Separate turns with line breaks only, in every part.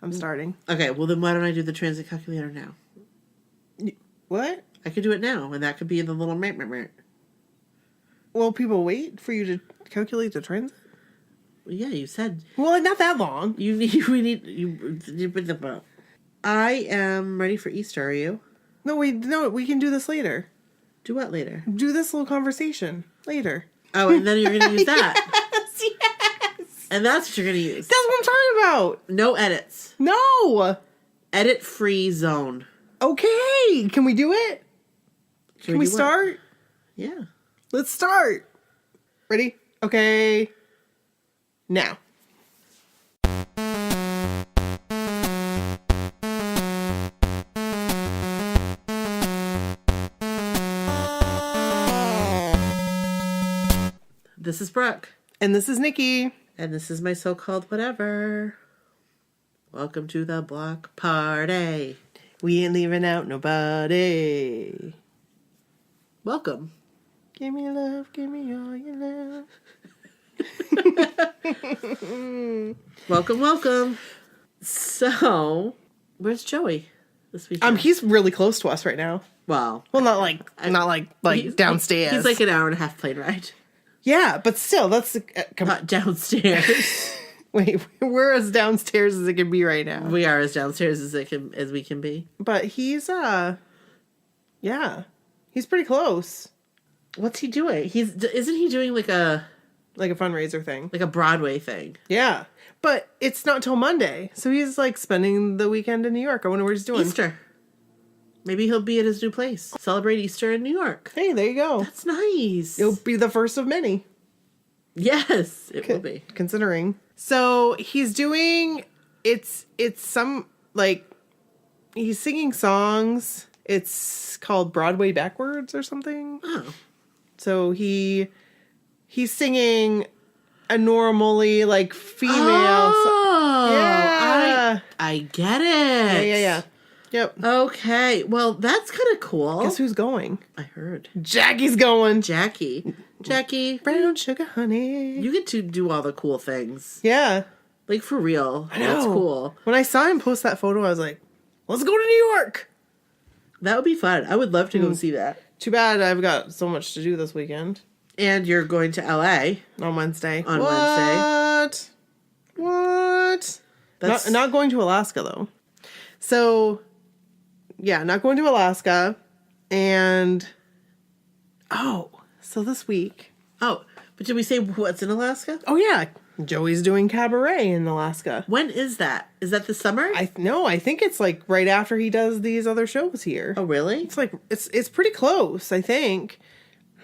I'm starting.
Okay, well then why don't I do the transit calculator now?
What?
I could do it now, and that could be the little meh.
Will people wait for you to calculate the transit?
Well, yeah, you said.
Well, not that long.
I am ready for Easter, are you?
No, we can do this later.
Do what later?
Do this little conversation later.
Oh, and then you're going to use that.
Yes.
And that's what you're going to use.
That's what I'm talking about.
No edits.
No.
Edit-free zone.
Okay. Can we do it? Can we start?
What? Yeah.
Let's start. Ready? Okay. Now.
This is Brooke.
And this is Nikki.
And this is my so-called whatever. Welcome to the block party.
We ain't leaving out nobody.
Welcome.
Give me love, give me all your love.
Welcome. So, where's Joey this weekend?
He's really close to us right now.
Well,
not like downstairs.
He's like an hour and a half plane ride.
Yeah, but still, that's
not downstairs.
Wait, we're as downstairs as it can be right now.
We are as downstairs as we can be.
But he's he's pretty close.
What's he doing? Isn't he doing like a
fundraiser thing,
like a Broadway thing?
Yeah, but it's not till Monday, so he's like spending the weekend in New York. I wonder what he's doing.
Easter. Maybe he'll be at his new place. Celebrate Easter in New York.
Hey, there you go.
That's nice.
It'll be the first of many.
Yes, it will be.
Considering. So he's doing, it's some, like, he's singing songs. It's called Broadway Backwards or something.
Oh.
So he's singing a normally, like, female
song.
Yeah.
I get it.
Yeah. Yep.
Okay. Well, that's kind of cool.
Guess who's going?
I heard.
Jackie's going.
Jackie.
Brown sugar honey.
You get to do all the cool things.
Yeah.
Like, for real.
I know.
That's cool.
When I saw him post that photo, I was like, let's go to New York.
That would be fun. I would love to go see that.
Too bad I've got so much to do this weekend.
And you're going to LA.
On Wednesday.
Wednesday.
What? Not going to Alaska, though. So, yeah, not going to Alaska. And, so this week.
Oh, but did we say what's in Alaska?
Oh, yeah. Joey's doing cabaret in Alaska.
When is that? Is that this summer?
I think it's like right after he does these other shows here.
Oh, really?
It's like, it's pretty close, I think.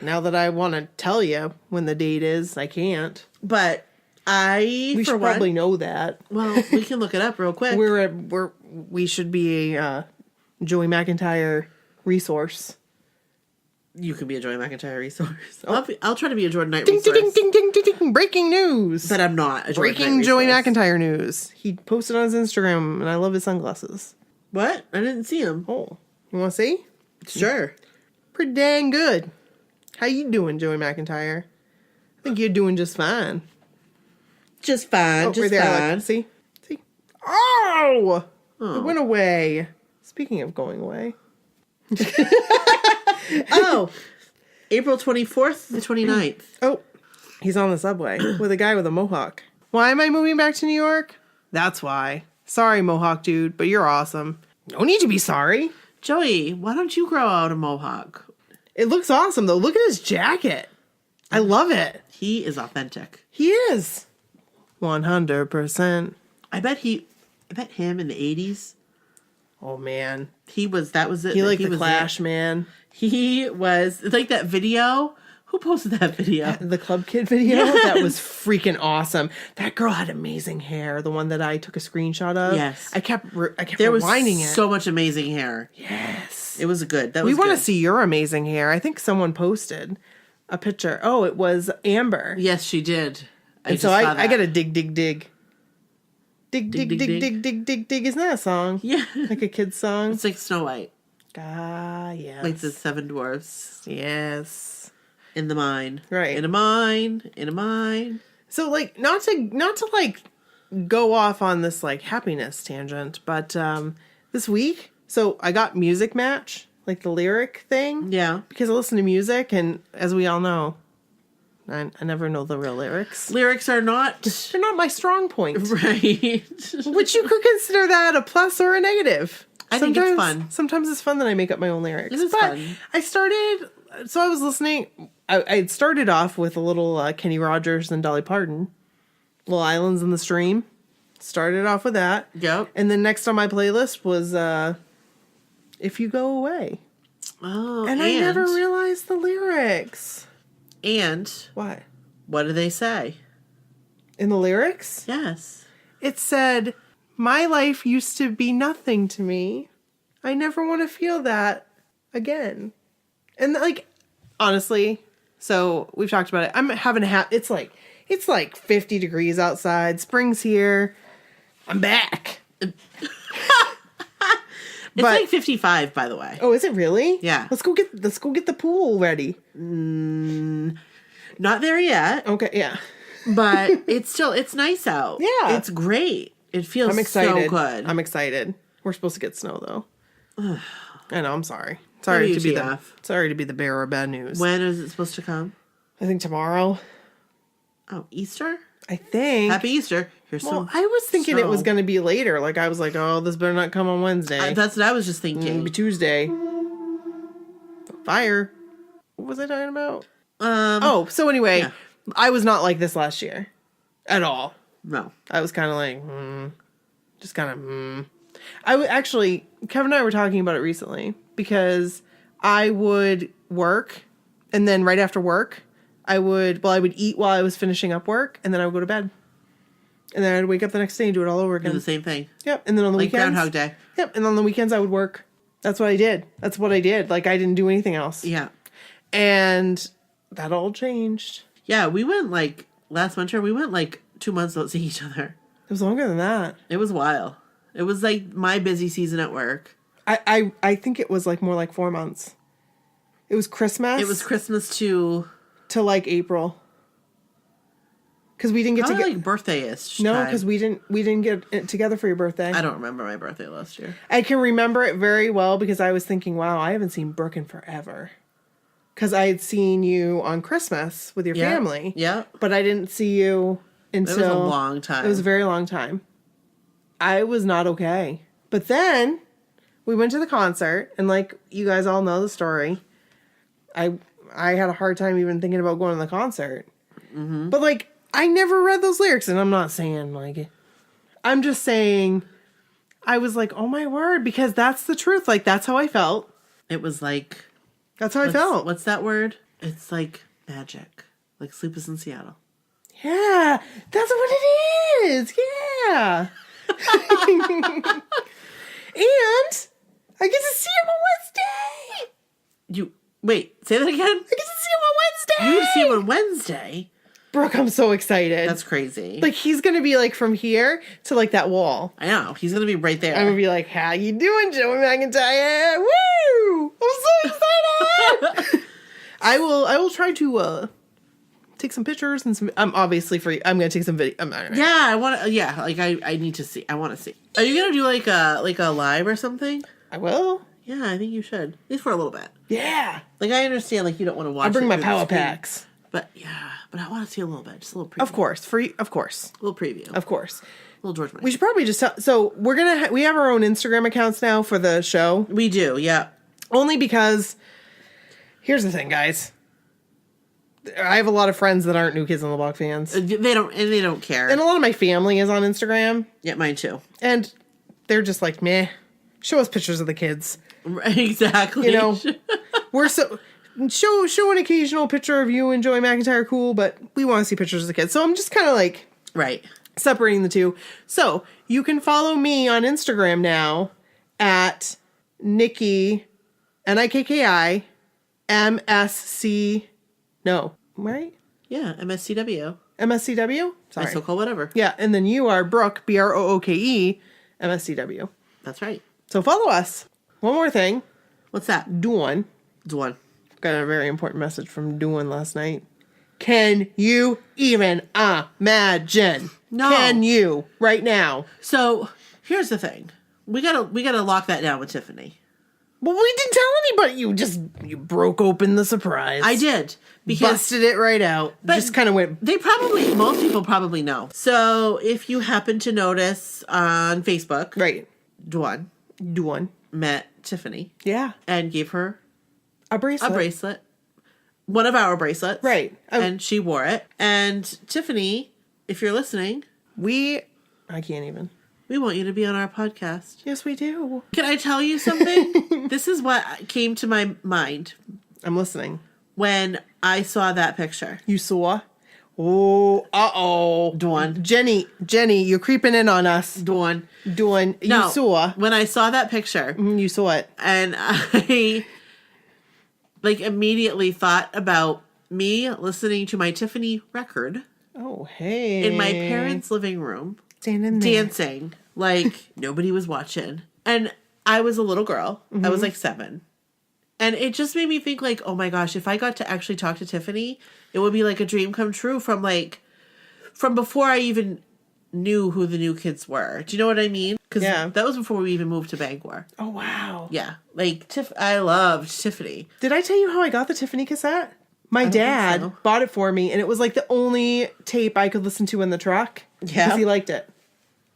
Now that I want to tell you when the date is, I can't.
But
we should probably know that.
Well, we can look it up real quick.
We should be a Joey McIntyre resource.
You can be a Joey McIntyre resource. I'll try to be a Jordan Knight
ding,
resource.
Ding, ding, ding, ding, ding, breaking news.
But I'm not a Jordan
Breaking
Knight
Joey
resource.
McIntyre news. He posted on his Instagram, and I love his sunglasses.
What? I didn't see him.
Oh, you want to see?
Sure.
Pretty dang good. How you doing, Joey McIntyre? I think you're doing just fine.
Just fine. Just
right there,
fine.
look. See? Oh! It went away. Speaking of going away.
April 24th to 29th.
Oh, he's on the subway with a guy with a mohawk. Why am I moving back to New York? That's why. Sorry, mohawk dude, but you're awesome. No need to be sorry.
Joey, why don't you grow out a mohawk?
It looks awesome, though. Look at his jacket. I love it.
He is authentic.
He is. 100%.
I bet him in the 80s.
Oh, man.
That was it.
He liked the Clash, man.
He was, like that video. Who posted that video?
The Club Kid video?
Yes.
That was freaking awesome. That girl had amazing hair. The one that I took a screenshot of.
Yes.
I kept
there was
rewinding it.
So much amazing hair.
Yes.
It was good.
We want to see your amazing hair. I think someone posted a picture. Oh, it was Amber.
Yes, she did.
I got to dig. Dig. Isn't that a song?
Yeah.
Like a kid's song?
It's like Snow White.
Yes.
Like the Seven Dwarfs.
Yes.
In the mine.
Right.
In a mine. In a mine.
So, like, not to like go off on this like happiness tangent, but this week, so I got Music Match, like the lyric thing.
Yeah.
Because I listen to music, and as we all know, I never know the real lyrics.
Lyrics are not...
They're not my strong point.
Right.
Which you could consider that a plus or a negative.
I think it's fun.
Sometimes it's fun that I make up my own lyrics.
It is fun.
I was listening. I started off with a little Kenny Rogers and Dolly Parton. Little Islands in the Stream. Started off with that.
Yep.
And then next on my playlist was If You Go Away.
Oh,
and I never realized the lyrics.
And...
What?
What do they say?
In the lyrics?
Yes.
It said, my life used to be nothing to me. I never want to feel that again. And like, honestly, so we've talked about it. I'm having it's like 50 degrees outside. Spring's here. I'm back.
It's like 55, by the way.
Oh, is it really?
Yeah.
Let's go get the pool ready.
Not there yet.
Okay, yeah.
But it's nice out.
Yeah.
It's great. It feels
I'm excited.
so good.
I'm excited. We're supposed to get snow though. I know, I'm sorry.
WTF.
Sorry to be the bearer of bad news.
When is it supposed to come?
I think tomorrow.
Oh, Easter?
I think.
Happy Easter. Here's some
I was thinking it was
snow.
going to be later. Like, I was like, oh, this better not come on Wednesday.
That's what I was just thinking.
It'll be Tuesday. Fire. What was I talking about? So anyway,
yeah.
I was not like this last year. At all.
No.
I was kind of like, just kind of, actually, Kevin and I were talking about it recently because I would work, and then right after work, I would eat while I was finishing up work, and then I would go to bed. And then I'd wake up the next day and do it all over again.
Do the same thing.
Yep. And then on the
like
weekends.
Groundhog Day.
Yep. And on the weekends I would work. That's what I did. Like, I didn't do anything else.
Yeah.
And that all changed.
Yeah, we went last winter, 2 months without seeing each other.
It was longer than that.
It was wild. It was like my busy season at work.
I think it was like more like 4 months. It was Christmas.
It was Christmas to
like April. Because we didn't get
probably
together.
like birthday-ish.
No, because we didn't get it together for your birthday.
I don't remember my birthday last year.
I can remember it very well because I was thinking, wow, I haven't seen Brooke in forever. Because I had seen you on Christmas with your family.
Yeah.
But I didn't see you until...
It was a long time.
It was a very long time. I was not okay. But then we went to the concert, and like you guys all know the story. I had a hard time even thinking about going to the concert. Mm-hmm. But like, I never read those lyrics, and I'm not saying like... I'm just saying... I was like, oh my word, because that's the truth. Like, that's how I felt.
It was like...
That's how I felt.
What's that word? It's like magic. Like Sleepless in Seattle.
Yeah, that's what it is. Yeah. And I get to see him on Wednesday.
Wait, say that again?
I get to see him on Wednesday.
You see him on Wednesday?
Brooke, I'm so excited.
That's crazy.
Like, he's going to be like from here to like that wall.
I know. He's going to be right there.
I'm going to be like, how you doing, Joey McIntyre? Woo! I'm so excited. I will try to take some pictures and some. Obviously for you. I'm going to take some video.
Yeah, I want to. Yeah, like I need to see. I want to see. Are you going to do like a live or something?
I will.
Yeah, I think you should. At least for a little bit.
Yeah.
Like I understand. Like you don't want to watch.
I'll bring my
through the
power
screen.
packs.
But yeah, I want to see a little bit. Just a little preview.
Of course, for you, of course.
A little preview.
Of course.
A little George Michael.
We should probably just tell. So we're gonna we have our own Instagram accounts now for the show.
We do, yeah.
Only because here's the thing, guys. I have a lot of friends that aren't New Kids on the Block fans.
They don't care.
And a lot of my family is on Instagram.
Yeah, mine too.
And they're just like, meh. Show us pictures of the kids.
Exactly.
You know, we're so. Show an occasional picture of you and Joey McIntyre, cool, but we want to see pictures of the kids. So I'm just kind of like separating the two. So you can follow me on Instagram now at Nikki, Nikki, MSC. No, right?
Yeah, MSCW.
MSCW? Sorry.
My so-called whatever.
Yeah, and then you are Brooke, Brooke, MSCW.
That's right.
So follow us. One more thing.
What's that?
Dawn.
It's one.
Got a very important message from Dawn last night. Can you even imagine?
No.
Can you right now?
So here's the thing. We gotta lock that down with Tiffany.
Well, we didn't tell anybody. You broke open the surprise.
I did. Because
Busted it right out.
But
Just kind of went.
most people probably know. So if you happen to notice on Facebook,
Right.
Dwan met Tiffany.
Yeah.
And gave her
A bracelet.
One of our bracelets.
Right.
And she wore it. And Tiffany, if you're listening,
I can't even.
we want you to be on our podcast.
Yes, we do.
Can I tell you something? This is what came to my mind
I'm listening.
when I saw that picture.
You saw? Oh, uh-oh.
Dawn.
Jenny, you're creeping in on us.
Dawn.
You
No,
saw.
when I saw that picture,
You saw it.
and I immediately thought about me listening to my Tiffany record
Oh, hey.
in my parents' living room,
Standing there.
dancing like nobody was watching. And I was a little girl. I was like 7. And it just made me think like, oh my gosh, if I got to actually talk to Tiffany, it would be like a dream come true from before I even knew who the new kids were. Do you know what I mean? Because that was before we even moved to Bangor.
Oh, wow.
Yeah. Like, I loved Tiffany.
Did I tell you how I got the Tiffany cassette? My dad bought it for me, and it was like the only tape I could listen to in the truck.
Yeah.
Because he liked it.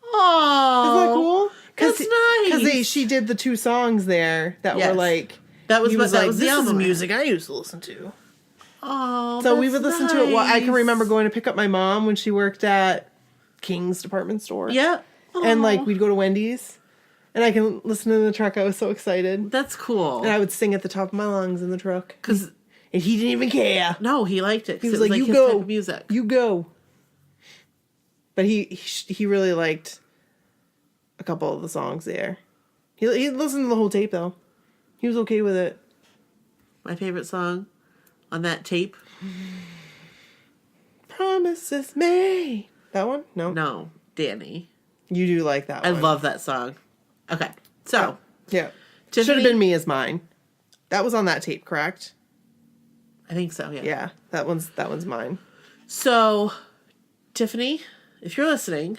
Oh.
Isn't that cool?
That's nice.
Because she did the 2 songs there that were like...
That was
was
the
this
album.
is music I used to listen to.
Oh,
So we would listen to it. Well, I can
nice.
remember going to pick up my mom when she worked at King's department store.
Yeah.
And
Aw.
we'd go to Wendy's. And I can listen in the truck. I was so excited.
That's cool.
And I would sing at the top of my lungs in the truck.
Because
And he didn't even care.
no, he liked it.
He was
it
like, "You
his
go.
type of music.
You go." But he really liked a couple of the songs there. He listened to the whole tape though. He was okay with it.
My favorite song on that tape.
Promises made. That one?
No, Danny.
You do like that
I
one.
love that song. Okay, so
Yeah.
Tiffany-
Should have been Me As Mine. That was on that tape, correct?
I think so. Yeah.
Yeah. That one's mine.
So, Tiffany, if you're listening,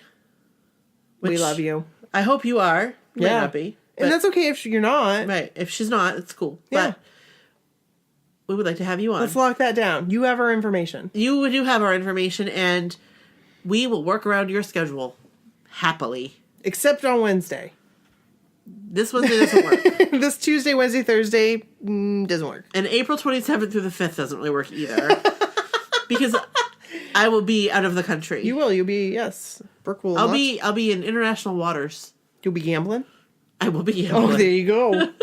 We
which
love you.
I hope you are. You might
Yeah.
not be.
And that's okay if you're not.
Right. If she's not, it's cool.
Yeah.
But we would like to have you on.
Let's lock that down. You have our information.
You do have our information, and we will work around your schedule happily.
Except on Wednesday.
This Wednesday doesn't work.
This Tuesday, Wednesday, Thursday doesn't work.
And April 27th through the 5th doesn't really work either. Because I will be out of the country.
You will. You'll be, yes. Brooke will
I'll
not.
be in international waters.
You'll be gambling?
I will be gambling.
Oh, there you go.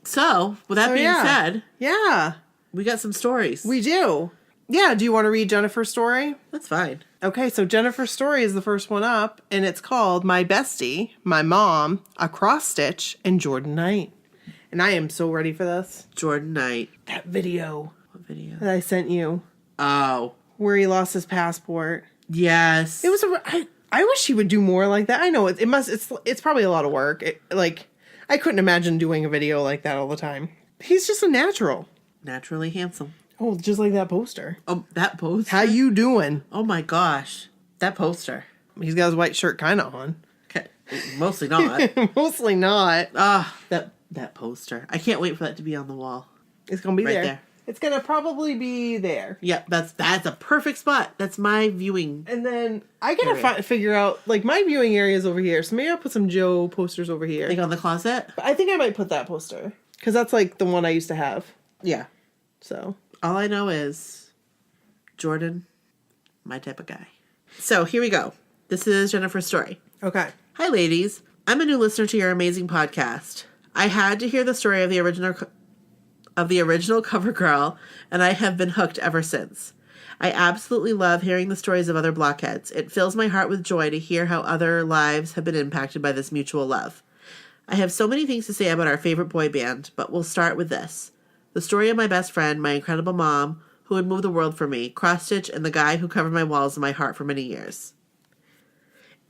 So, with that being said,
Yeah.
we got some stories.
We do. Yeah. Do you want to read Jennifer's story?
That's fine.
Okay, so Jennifer's story is the first one up, and it's called My Bestie, My Mom, A Cross Stitch, and Jordan Knight. And I am so ready for this.
Jordan Knight.
That video
What video?
that I sent you,
Oh,
where he lost his passport.
yes.
It was I wish he would do more like that. I know it's probably a lot of work. I couldn't imagine doing a video like that all the time. He's just a natural.
Naturally handsome.
Oh, just like that poster.
Oh, that poster.
How you doing?
Oh my gosh. That poster.
He's got his white shirt kind of on.
Okay. Mostly not.
Mostly not.
That poster. I can't wait for that to be on the wall.
It's gonna be
Right
there.
there.
It's gonna probably be there.
Yeah, that's a perfect spot. That's my viewing.
And then I gotta figure out, my viewing area is over here. So maybe I'll put some Joe posters over here.
Like on the closet?
But I think I might put that poster. Because that's the one I used to have.
Yeah.
So.
All I know is Jordan, my type of guy. So here we go. This is Jennifer's story.
Okay.
Hi, ladies. I'm a new listener to your amazing podcast. I had to hear the story of the original cover girl, and I have been hooked ever since. I absolutely love hearing the stories of other blockheads. It fills my heart with joy to hear how other lives have been impacted by this mutual love. I have so many things to say about our favorite boy band, but we'll start with this. The story of my best friend, my incredible mom, who would move the world for me, cross-stitch, and the guy who covered my walls in my heart for many years.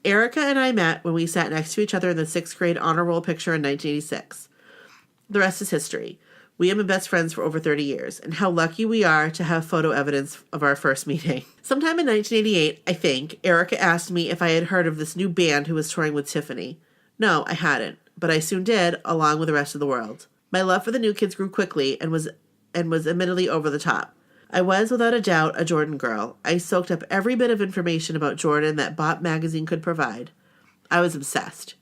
Erica and I met when we sat next to each other in the 6th grade honor roll picture in 1986. The rest is history. We have been best friends for over 30 years, and how lucky we are to have photo evidence of our first meeting. Sometime in 1988, I think, Erica asked me if I had heard of this new band who was touring with Tiffany. No, I hadn't, but I soon did, along with the rest of the world. My love for the new kids grew quickly and was admittedly over the top. I was, without a doubt, a Jordan girl. I soaked up every bit of information about Jordan that Bop magazine could provide. I was obsessed.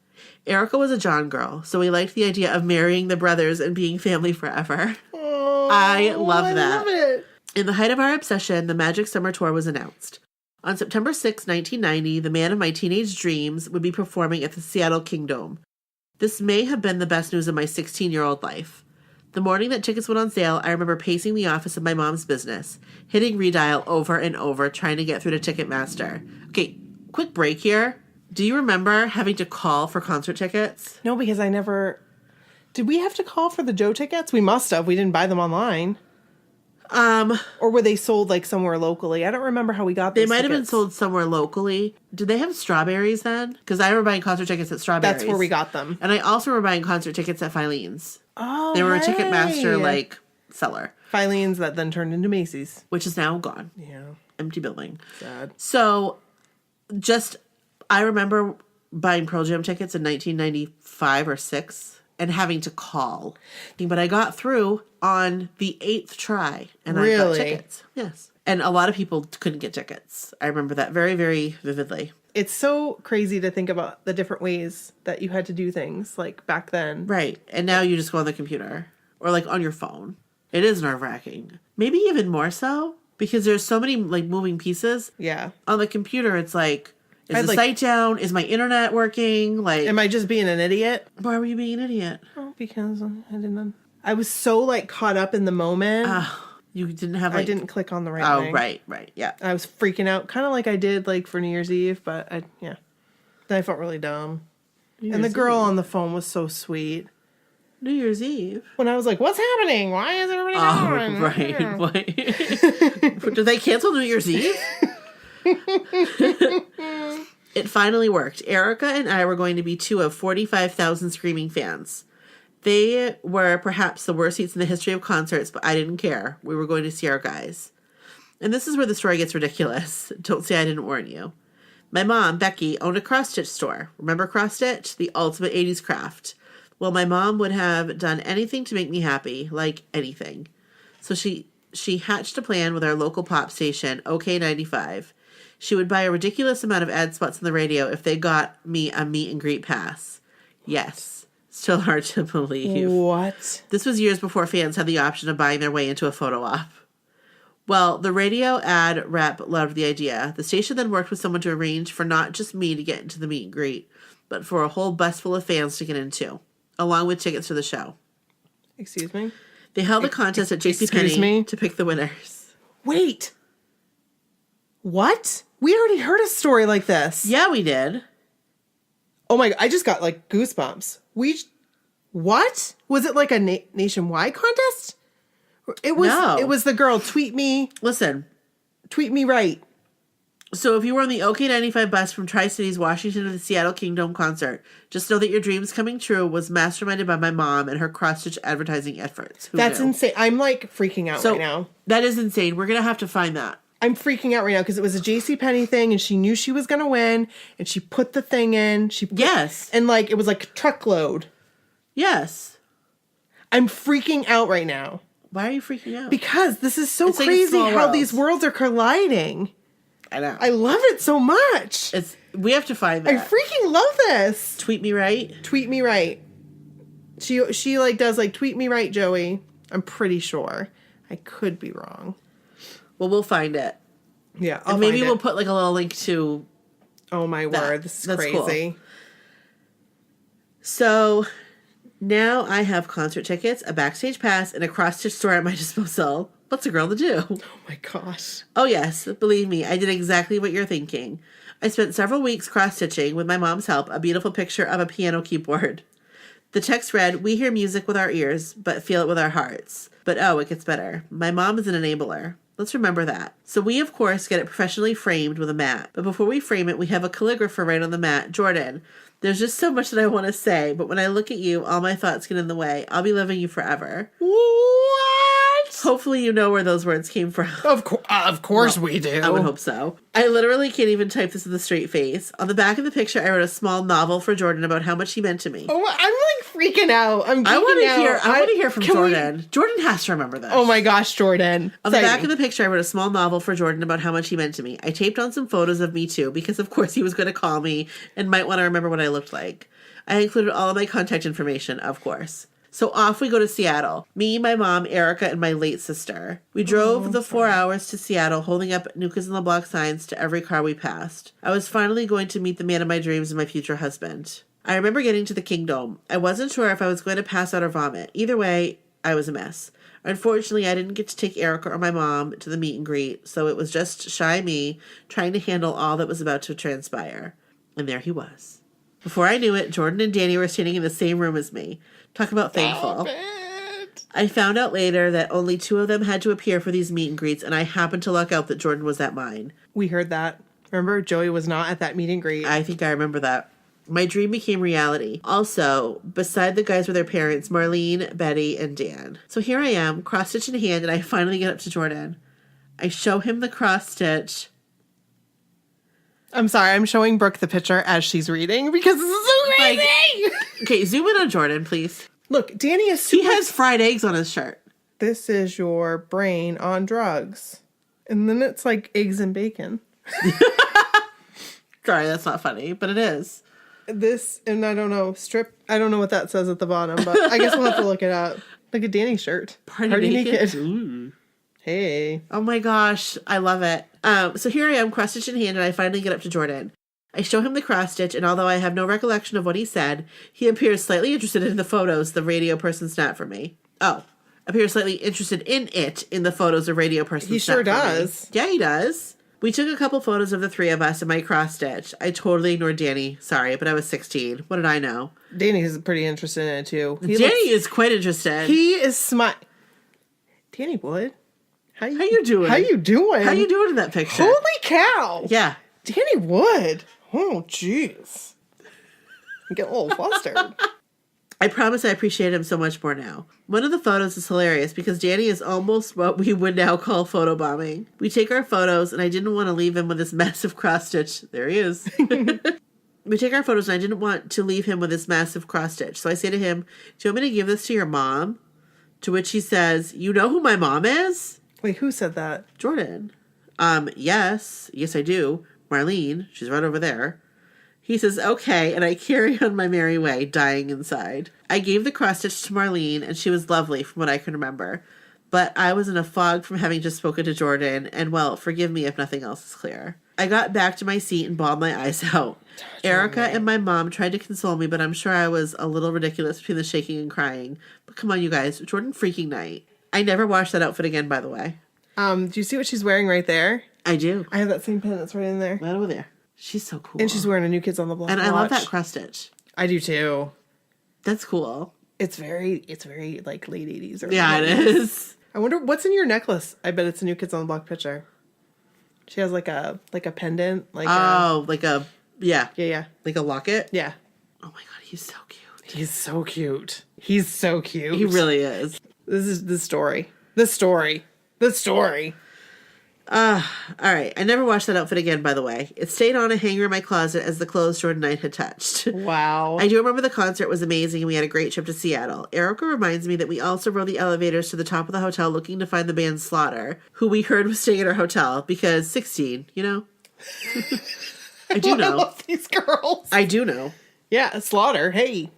Erica was a John girl, so we liked the idea of marrying the brothers and being family forever.
Oh,
I love that.
I love it.
In the height of our obsession, the Magic Summer Tour was announced. On September 6, 1990, the man of my teenage dreams would be performing at the Seattle Kingdome. This may have been the best news of my 16-year-old life. The morning that tickets went on sale, I remember pacing the office of my mom's business, hitting redial over and over, trying to get through to Ticketmaster. Okay, quick break here. Do you remember having to call for concert tickets?
No, because I never... Did we have to call for the Joe tickets? We must have. We didn't buy them online. Or were they sold like somewhere locally? I don't remember how we got those
They might have been
tickets.
sold somewhere locally. Did they have Strawberries then? Because I remember buying concert tickets at Strawberries.
That's where we got them.
And I also remember buying concert tickets at Filene's.
Oh,
They were
hey.
a Ticketmaster, like, seller.
Filene's that then turned into Macy's.
Which is now gone.
Yeah.
Empty building.
Sad.
So, I remember buying Pearl Jam tickets in 1995 or 6 and having to call. But I got through on the 8th try. And I got
Really?
tickets. Yes. And a lot of people couldn't get tickets. I remember that very, very vividly.
It's so crazy to think about the different ways that you had to do things like back then.
Right. And now you just go on the computer or like on your phone. It is nerve-wracking. Maybe even more so because there's so many like moving pieces.
Yeah.
On the computer, it's like, is
I'd
the
like-
site down? Is my internet working? Like,
Am I just being an idiot?
why were you being an idiot?
Oh, because I didn't. I was so like caught up in the moment.
You didn't have
I
like...
didn't click on the right
Oh,
thing.
right, yeah.
I was freaking out, kind of like I did like for New Year's Eve, but Then I felt really dumb. And the girl on the phone was so sweet.
New Year's Eve.
When I was like, "What's happening? Why is everybody going?"
Right. Wait. Did they cancel New Year's Eve? It finally worked. Erica and I were going to be two of 45,000 screaming fans. They were perhaps the worst seats in the history of concerts, but I didn't care. We were going to see our guys. And this is where the story gets ridiculous. Don't say I didn't warn you. My mom, Becky, owned a cross-stitch store. Remember cross-stitch? The ultimate 80s craft. Well, my mom would have done anything to make me happy, like anything. So she hatched a plan with our local pop station, OK95. She would buy a ridiculous amount of ad spots on the radio if they got me a meet and greet pass. Yes. Still hard to believe.
What?
This was years before fans had the option of buying their way into a photo op. Well, the radio ad rep loved the idea. The station then worked with someone to arrange for not just me to get into the meet and greet, but for a whole bus full of fans to get into, along with tickets to the show.
Excuse me?
They held a contest at
Excuse
JCPenney
me?
to pick the winners.
Wait. What? We already heard a story like this.
Yeah, we did.
Oh my, I just got like goosebumps. What? Was it like a nationwide contest? It was.
No.
It was the girl, tweet me right.
So if you were on the OK95 bus from Tri-Cities, Washington to the Seattle Kingdome concert, just know that your dreams coming true was masterminded by my mom and her cross-stitch advertising efforts. Who
That's
knew?
insane. I'm like freaking out right now.
That is insane. We're going to have to find that.
I'm freaking out right now because it was a JCPenney thing and she knew she was going to win and she put the thing in.
Yes.
And like, it was like a truckload.
Yes.
I'm freaking out right now.
Why are you freaking out?
Because this is so
It's like
crazy
small
how
worlds.
these worlds are colliding.
I know.
I love it so much.
We have to find
I
that.
freaking love this.
Tweet me right.
Tweet me right. She like does like tweet me right, Joey. I'm pretty sure. I could be wrong.
Well, we'll find it.
Yeah,
And maybe we'll put like a little link to...
Oh my word, this is
That's
crazy.
cool. So now I have concert tickets, a backstage pass, and a cross-stitch store at my disposal. What's a girl to do?
Oh my gosh.
Oh yes, believe me, I did exactly what you're thinking. I spent several weeks cross-stitching, with my mom's help, a beautiful picture of a piano keyboard. The text read, "We hear music with our ears, but feel it with our hearts." But oh, it gets better. My mom is an enabler. Let's remember that. So we, of course, get it professionally framed with a mat. But before we frame it, we have a calligrapher right on the mat. Jordan, there's just so much that I want to say, but when I look at you, all my thoughts get in the way. I'll be loving you forever.
What?
Hopefully you know where those words came from.
Of course we do.
I would hope so. I literally can't even type this with a straight face. On the back of the picture, I wrote a small novel for Jordan about how much he meant to me.
Oh, I'm like freaking out. I
want to hear from Jordan. Jordan has to remember this.
Oh my gosh, Jordan.
On the back of the picture, I wrote a small novel for Jordan about how much he meant to me. I taped on some photos of me too, because of course he was going to call me and might want to remember what I looked like. I included all of my contact information, of course. So off we go to Seattle. Me, my mom, Erica, and my late sister. We drove 4 hours to Seattle, holding up New Kids on the Block signs to every car we passed. I was finally going to meet the man of my dreams and my future husband. I remember getting to the Kingdom. I wasn't sure if I was going to pass out or vomit. Either way, I was a mess. Unfortunately, I didn't get to take Erica or my mom to the meet and greet, so it was just shy me trying to handle all that was about to transpire. And there he was. Before I knew it, Jordan and Danny were standing in the same room as me. Talk about thankful. I found out later that only 2 of them had to appear for these meet and greets, and I happened to luck out that Jordan was at mine.
We heard that. Remember, Joey was not at that meet and greet.
I think I remember that. My dream became reality. Also, beside the guys were their parents, Marlene, Betty, and Dan. So here I am, cross-stitch in hand, and I finally get up to Jordan. I show him the cross-stitch.
I'm sorry, I'm showing Brooke the picture as she's reading because this is so crazy.
Okay, zoom in on Jordan, please.
Look, Danny is super...
He has fried eggs on his shirt.
This is your brain on drugs. And then it's like eggs and bacon.
Sorry, that's not funny, but it is.
This, and I don't know, I don't know what that says at the bottom, but I guess we'll have to look it up. Look at Danny's shirt.
Party naked.
Ooh. Hey.
Oh my gosh, I love it. So here I am, cross-stitch in hand, and I finally get up to Jordan. I show him the cross-stitch, and although I have no recollection of what he said, he appears slightly interested in the photos the radio person snapped for me. Oh, appears slightly interested in it in the photos the radio person snapped for me.
He sure does.
Yeah, he does. We took a couple photos of the 3 of us in my cross-stitch. I totally ignored Danny. Sorry, but I was 16. What did I know?
Danny's pretty interested in it, too.
Danny is quite interested.
He is smart. Danny Wood.
How you doing?
How you doing?
How you doing in that picture?
Holy cow.
Yeah.
Danny Wood. Oh, jeez. I'm getting a little flustered.
I promise I appreciate him so much more now. One of the photos is hilarious because Danny is almost what we would now call photobombing. We take our photos, and I didn't want to leave him with this massive cross-stitch. There he is. We take our photos, and I didn't want to leave him with this massive cross-stitch. So I say to him, do you want me to give this to your mom? To which he says, you know who my mom is?
Wait, who said that?
Jordan. Yes I do. Marlene, she's right over there. He says, okay, and I carry on my merry way, dying inside. I gave the cross-stitch to Marlene, and she was lovely from what I can remember. But I was in a fog from having just spoken to Jordan, and well, forgive me if nothing else is clear. I got back to my seat and bawled my eyes out. Erica and my mom tried to console me, but I'm sure I was a little ridiculous between the shaking and crying. But come on, you guys, Jordan freaking night. I never washed that outfit again, by the way.
Do you see what she's wearing right there?
I do.
I have that same pin that's right in there.
Right over there. She's so cool.
And she's wearing a New Kids on the Block
And
watch.
I love that cross stitch.
I do too.
That's cool.
It's very like late 80s. Or
yeah, 90s. It is.
I wonder what's in your necklace. I bet it's a New Kids on the Block picture. She has like a pendant.
Like a yeah.
Yeah.
Like a locket?
Yeah.
Oh my god, he's so cute.
He's so cute. He's so cute.
He really is.
This is the story. The story.
All right. I never washed that outfit again, by the way. It stayed on a hanger in my closet as the clothes Jordan Knight had touched.
Wow.
I do remember the concert was amazing and we had a great trip to Seattle. Erica reminds me that we also rode the elevators to the top of the hotel looking to find the band Slaughter, who we heard was staying at our hotel because 16, you know? I do know.
I love these girls.
I do know.
Yeah, Slaughter. Hey.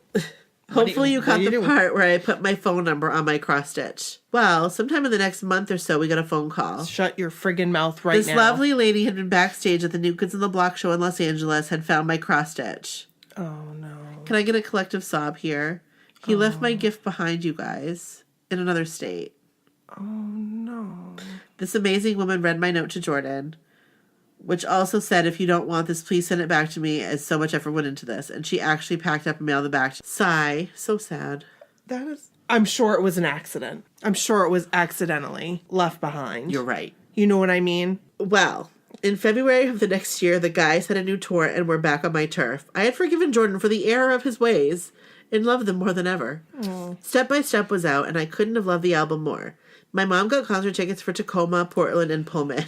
Hopefully you caught the part where I put my phone number on my cross stitch. Well, sometime in the next month or so, we got a phone call.
Shut your friggin' mouth right now.
This lovely lady had been backstage at the New Kids on the Block show in Los Angeles, had found my cross stitch.
Oh, no.
Can I get a collective sob here? He left my gift behind, you guys, in another state.
Oh, no.
This amazing woman read my note to Jordan, which also said, if you don't want this, please send it back to me, as so much effort went into this. And she actually packed up and mailed it back. Sigh. So sad.
That is... I'm sure it was an accident. I'm sure it was accidentally left behind.
You're right.
You know what I mean?
Well, in February of the next year, the guys had a new tour and were back on my turf. I had forgiven Jordan for the error of his ways and loved them more than ever. Step by Step was out, and I couldn't have loved the album more. My mom got concert tickets for Tacoma, Portland, and Pullman.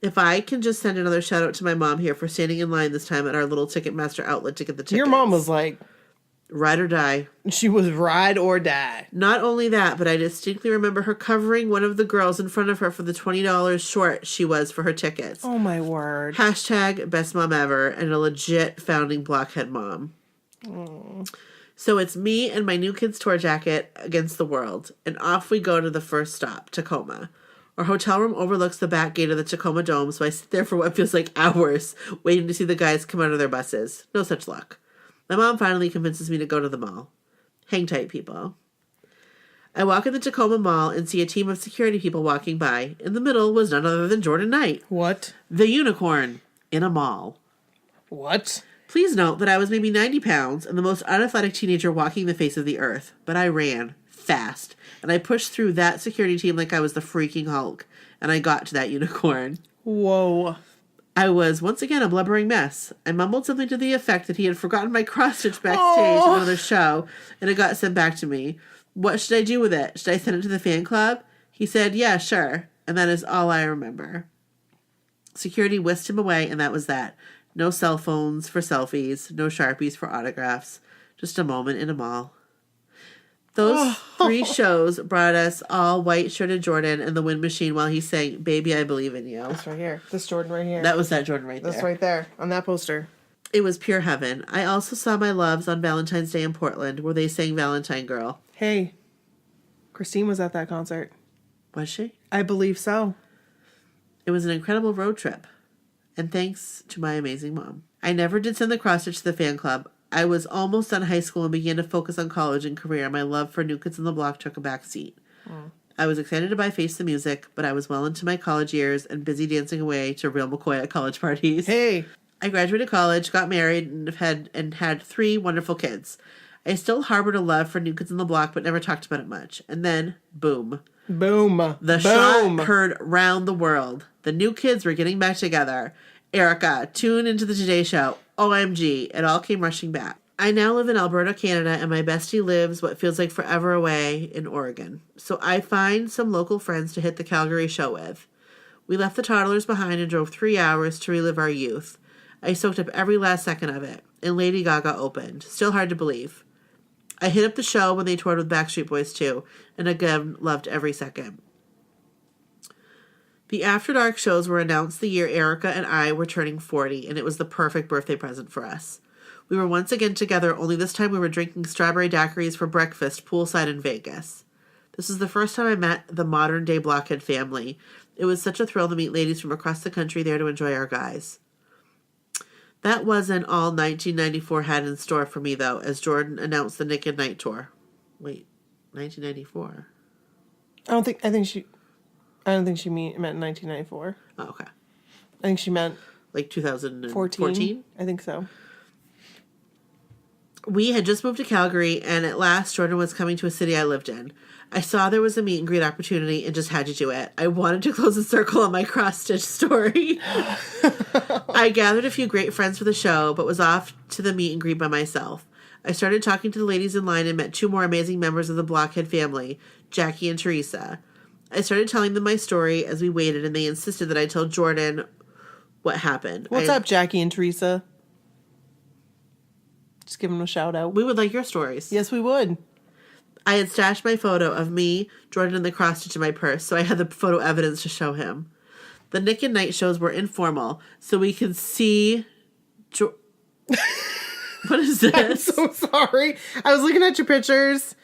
If I can just send another shout out to my mom here for standing in line this time at our little Ticketmaster outlet to get the tickets.
Your mom was like...
Ride or die.
She was ride or die.
Not only that, but I distinctly remember her covering one of the girls in front of her for the $20 short she was for her tickets.
Oh, my word.
Hashtag best mom ever and a legit founding blockhead mom. So it's me and my new kid's tour jacket against the world, and off we go to the first stop, Tacoma. Our hotel room overlooks the back gate of the Tacoma Dome, so I sit there for what feels like hours, waiting to see the guys come out of their buses. No such luck. My mom finally convinces me to go to the mall. Hang tight, people. I walk in the Tacoma Mall and see a team of security people walking by. In the middle was none other than Jordan Knight.
What?
The unicorn in a mall.
What?
Please note that I was maybe 90 pounds and the most unathletic teenager walking the face of the earth. But I ran fast, and I pushed through that security team like I was the freaking Hulk. And I got to that unicorn.
Whoa.
I was once again a blubbering mess. I mumbled something to the effect that he had forgotten my cross-stitch backstage at another show, and it got sent back to me. What should I do with it? Should I send it to the fan club? He said, yeah, sure. And that is all I remember. Security whisked him away, and that was that. No cell phones for selfies, no Sharpies for autographs. Just a moment in a mall. Those 3 shows brought us all white-shirted Jordan and the wind machine while he sang, Baby, I Believe in You.
That's right here. This Jordan right here.
That was that Jordan right there.
That's right there on that poster.
It was pure heaven. I also saw my loves on Valentine's Day in Portland, where they sang Valentine Girl.
Hey, Christine was at that concert.
Was she?
I believe so.
It was an incredible road trip. And thanks to my amazing mom. I never did send the cross-stitch to the fan club. I was almost done high school and began to focus on college and career. My love for New Kids on the Block took a back seat. I was excited to buy Face the Music, but I was well into my college years and busy dancing away to Real McCoy at college parties.
Hey.
I graduated college, got married, and had 3 wonderful kids. I still harbored a love for New Kids on the Block, but never talked about it much. And then, boom.
Boom.
The shot heard round the world. The New Kids were getting back together. Erica, tune into the Today Show. OMG, it all came rushing back. I now live in Alberta, Canada, and my bestie lives what feels like forever away in Oregon. So I find some local friends to hit the Calgary show with. We left the toddlers behind and drove 3 hours to relive our youth. I soaked up every last second of it, and Lady Gaga opened. Still hard to believe. I hit up the show when they toured with Backstreet Boys too, and again loved every second. The After Dark shows were announced the year Erica and I were turning 40, and it was the perfect birthday present for us. We were once again together, only this time we were drinking strawberry daiquiris for breakfast poolside in Vegas. This is the first time I met the modern-day Blockhead family. It was such a thrill to meet ladies from across the country there to enjoy our guys. That wasn't all 1994 had in store for me, though, as Jordan announced the Nick and Night tour. Wait, 1994?
I don't think she meant 1994.
Oh, okay.
I think she meant
like 2014.
I think so.
We had just moved to Calgary, and at last Jordan was coming to a city I lived in. I saw there was a meet and greet opportunity and just had to do it. I wanted to close the circle on my cross-stitch story. I gathered a few great friends for the show, but was off to the meet and greet by myself. I started talking to the ladies in line and met 2 more amazing members of the Blockhead family, Jackie and Teresa. I started telling them my story as we waited, and they insisted that I tell Jordan what happened.
What's up, Jackie and Teresa? Just give them a shout out.
We would like your stories.
Yes, we would.
I had stashed my photo of me, Jordan, and the cross-stitch in my purse, so I had the photo evidence to show him. The Nick and Night shows were informal, so we could see... What is this?
I'm so sorry. I was looking at your pictures,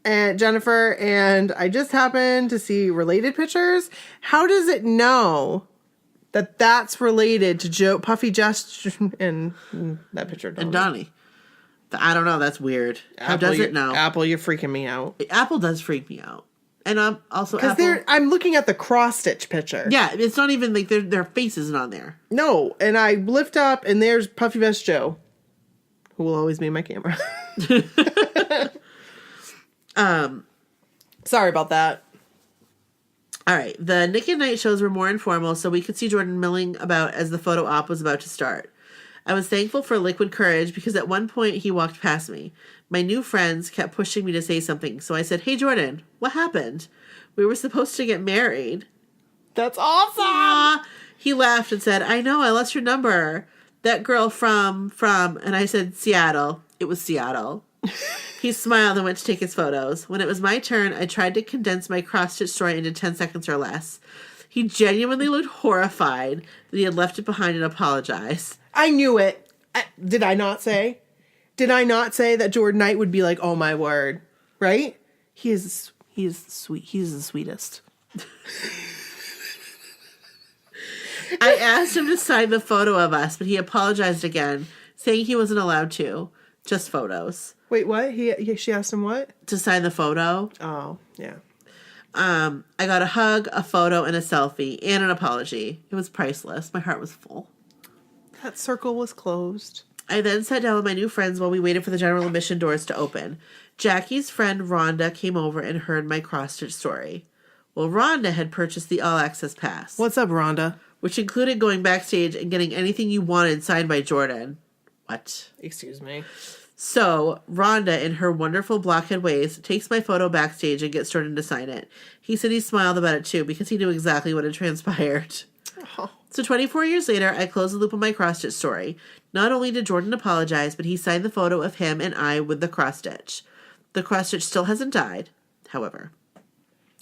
and Jennifer, and I just happened to see related pictures. How does it know that that's related to Joe, Puffy Jess, and that picture?
And Donnie. I don't know. That's weird. How
Apple,
does it know?
Apple, you're freaking me out.
Apple does freak me out. And also
because I'm looking at the cross-stitch picture.
Yeah, it's not even like their face isn't on there.
No, and I lift up, and there's Puffy Vest Joe, who will always be my camera.
Sorry
about that.
All right. The Nick at Night shows were more informal, so we could see Jordan milling about as the photo op was about to start. I was thankful for liquid courage because at one point he walked past me. My new friends kept pushing me to say something, so I said, "Hey, Jordan, what happened? We were supposed to get married."
That's awesome.
He laughed and said, "I know, I lost your number. That girl from," and I said, "Seattle." It was Seattle. He smiled and went to take his photos. When it was my turn, I tried to condense my cross-stitch story into 10 seconds or less. He genuinely looked horrified that he had left it behind and apologized.
I knew it. Did I not say? Did I not say that Jordan Knight would be like, "Oh my word," right? He is sweet. He's the sweetest.
I asked him to sign the photo of us, but he apologized again, saying he wasn't allowed to. Just photos.
Wait, what? She asked him what?
To sign the photo.
Oh, yeah.
I got a hug, a photo, and a selfie, and an apology. It was priceless. My heart was full.
That circle was closed.
I then sat down with my new friends while we waited for the general admission doors to open. Jackie's friend Rhonda came over and heard my cross-stitch story. Well, Rhonda had purchased the all-access pass.
What's up, Rhonda?
Which included going backstage and getting anything you wanted signed by Jordan. What?
Excuse me.
So, Rhonda, in her wonderful blockhead ways, takes my photo backstage and gets Jordan to sign it. He said he smiled about it too because he knew exactly what had transpired.
Oh.
So 24 years later, I closed the loop on my cross-stitch story. Not only did Jordan apologize, but he signed the photo of him and I with the cross-stitch. The cross-stitch still hasn't died, however.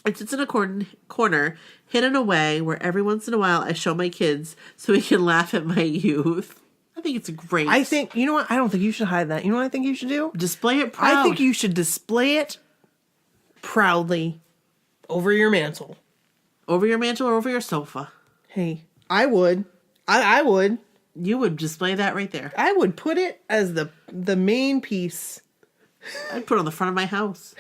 It sits in a corner, hidden away, where every once in a while I show my kids so we can laugh at my youth. I think it's great.
I think, you know what? I don't think you should hide that. You know what I think you should do?
Display it proud.
I think you should display it proudly over your mantle.
Over your mantle or over your sofa?
Hey, I would. I would.
You would display that right there.
I would put it as the main piece.
I'd put it on the front of my house.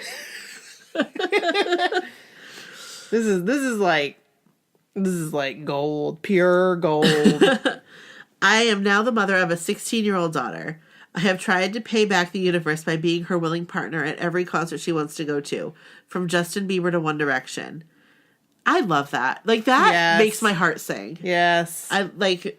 This is like gold, pure gold.
I am now the mother of a 16-year-old daughter. I have tried to pay back the universe by being her willing partner at every concert she wants to go to, from Justin Bieber to One Direction. I love that. Like, that makes my heart sing.
Yes.
I love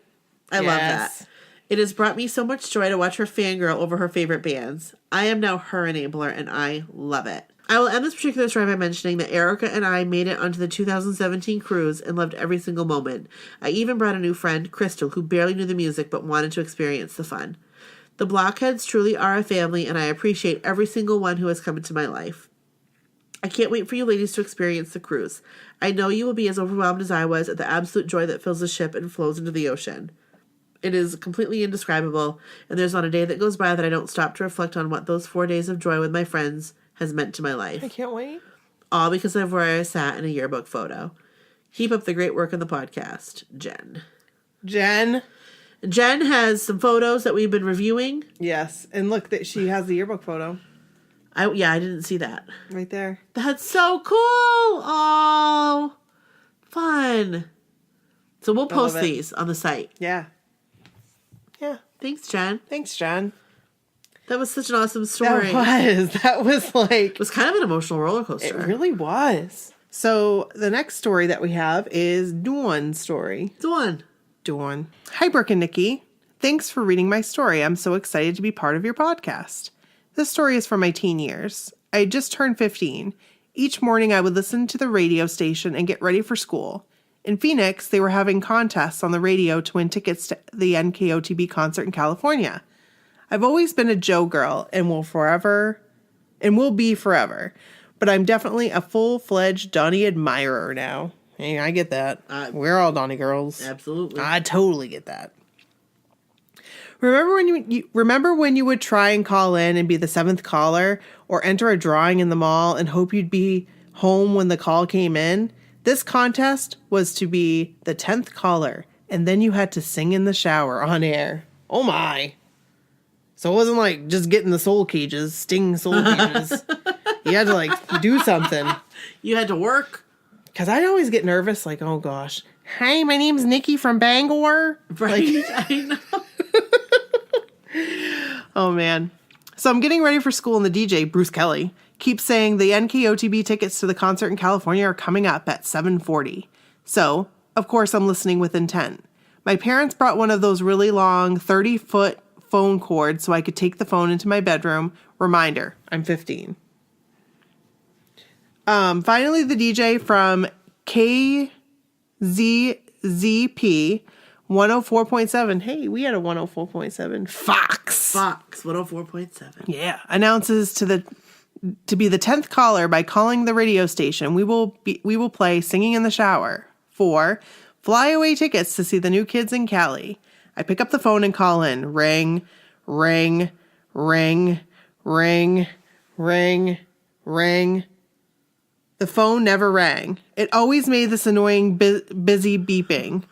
that. It has brought me so much joy to watch her fangirl over her favorite bands. I am now her enabler, and I love it. I will end this particular story by mentioning that Erica and I made it onto the 2017 cruise and loved every single moment. I even brought a new friend, Crystal, who barely knew the music but wanted to experience the fun. The Blockheads truly are a family, and I appreciate every single one who has come into my life. I can't wait for you ladies to experience the cruise. I know you will be as overwhelmed as I was at the absolute joy that fills the ship and flows into the ocean. It is completely indescribable, and there's not a day that goes by that I don't stop to reflect on what those 4 days of joy with my friends has meant to my life.
I can't wait.
All because of where I sat in a yearbook photo. Keep up the great work on the podcast, Jen. Jen has some photos that we've been reviewing.
Yes, and look that she has the yearbook photo.
I didn't see that.
Right there.
That's so cool. Oh, fun. So we'll post these on the site.
Yeah. Yeah.
Thanks, Jen. That was such an awesome story.
That was like...
It was kind of an emotional roller coaster.
It really was. So the next story that we have is Dawn's story. Dawn. Hi, Brooke and Nikki. Thanks for reading my story. I'm so excited to be part of your podcast. This story is from my teen years. I had just turned 15. Each morning I would listen to the radio station and get ready for school. In Phoenix, they were having contests on the radio to win tickets to the NKOTB concert in California. I've always been a Joe girl and will be forever. But I'm definitely a full-fledged Donnie admirer now. Hey, I get that. We're all Donnie girls.
Absolutely.
I totally get that. Remember when you would try and call in and be the 7th caller or enter a drawing in the mall and hope you'd be home when the call came in? This contest was to be the 10th caller, and then you had to sing in the shower on air. Oh my. So it wasn't like just getting the soul cages, sting soul cages. You had to do something.
You had to work.
Because I'd always get nervous, like, oh gosh. Hi, my name's Nikki from Bangor.
Right, I know.
Oh, man. So I'm getting ready for school, and the DJ, Bruce Kelly, keeps saying the NKOTB tickets to the concert in California are coming up at 7:40. So, of course, I'm listening with intent. My parents brought one of those really long 30-foot phone cords so I could take the phone into my bedroom. Reminder, I'm 15. Finally, the DJ from KZZP 104.7. Hey, we had a 104.7. Fox
104.7.
Yeah, announces to be the 10th caller by calling the radio station. We will play Singing in the Shower for flyaway tickets to see the New Kids in Cali. I pick up the phone and call in. Ring, ring, ring, ring, ring, ring. The phone never rang. It always made this annoying busy beeping.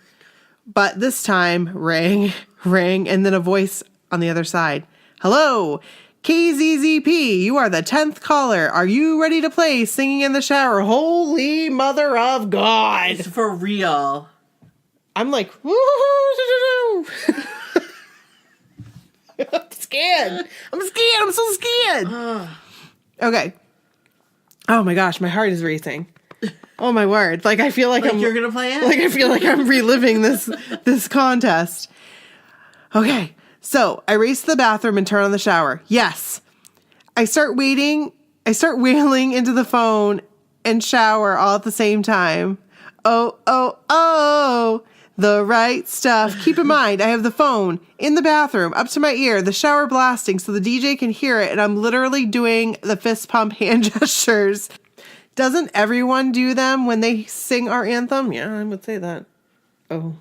But this time, ring, ring, and then a voice on the other side. Hello, KZZP, you are the 10th caller. Are you ready to play Singing in the Shower? Holy Mother of God.
It's for real.
I'm like, woo-hoo-hoo-hoo-hoo. I'm scared. I'm so scared. Okay. Oh my gosh, my heart is racing. Oh my word. Like I feel like
you're going to play it?
Like I feel like I'm reliving this contest. Okay. So, I race to the bathroom and turn on the shower. Yes. I start wailing into the phone and shower all at the same time. Oh, oh, oh. The right stuff. Keep in mind, I have the phone in the bathroom up to my ear, the shower blasting so the DJ can hear it, and I'm literally doing the fist pump hand gestures. Doesn't everyone do them when they sing our anthem? Yeah, I would say that. Oh,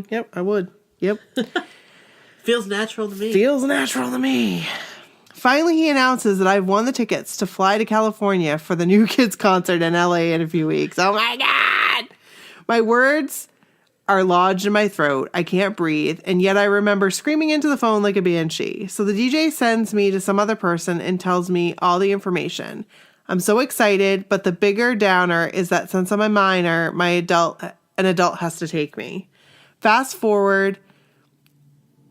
yep, I would. Yep.
Feels natural to me.
Feels natural to me. Finally, he announces that I've won the tickets to fly to California for the New Kids concert in LA in a few weeks. Oh my God! My words are lodged in my throat. I can't breathe, and yet I remember screaming into the phone like a banshee. So the DJ sends me to some other person and tells me all the information. I'm so excited, but the bigger downer is that since I'm a minor, an adult has to take me. Fast forward,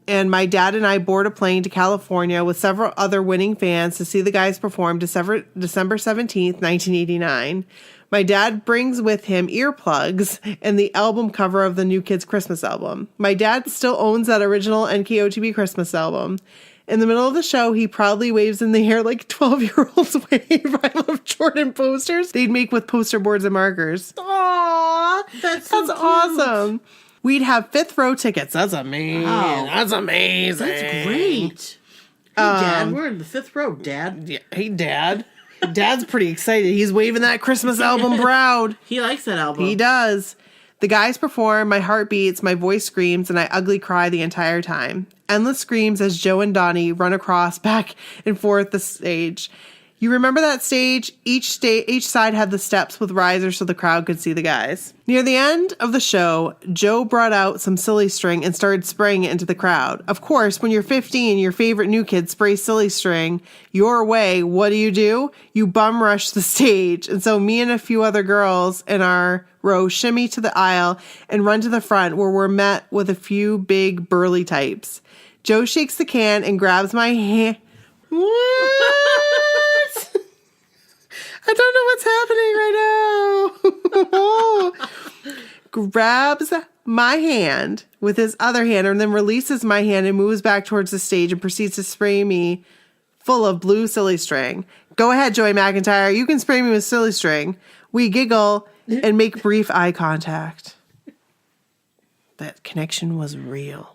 and my dad and I board a plane to California with several other winning fans to see the guys perform December 17th, 1989. My dad brings with him earplugs and the album cover of the New Kids Christmas album. My dad still owns that original NKOTB Christmas album. In the middle of the show, he proudly waves in the air like 12-year-olds wave. I love Jordan posters they'd make with poster boards and markers. Aww,
that's
awesome. We'd have 5th row tickets. That's amazing.
Wow.
That's amazing.
That's great. Hey, Dad, we're in the 5th row, Dad.
Yeah, hey, Dad. Dad's pretty excited. He's waving that Christmas album proud.
He likes that album.
He does. The guys perform, my heart beats, my voice screams, and I ugly cry the entire time. Endless screams as Joe and Donnie run across back and forth the stage. You remember that stage? Each side had the steps with risers so the crowd could see the guys. Near the end of the show, Joe brought out some silly string and started spraying it into the crowd. Of course, when you're 15, your favorite new kid sprays silly string your way, what do? You bum rush the stage. And so me and a few other girls in our row shimmy to the aisle and run to the front where we're met with a few big burly types. Joe shakes the can and grabs my hand. What? I don't know what's happening right now. Grabs my hand with his other hand and then releases my hand and moves back towards the stage and proceeds to spray me full of blue silly string. Go ahead, Joey McIntyre. You can spray me with silly string. We giggle and make brief eye contact. That connection was real.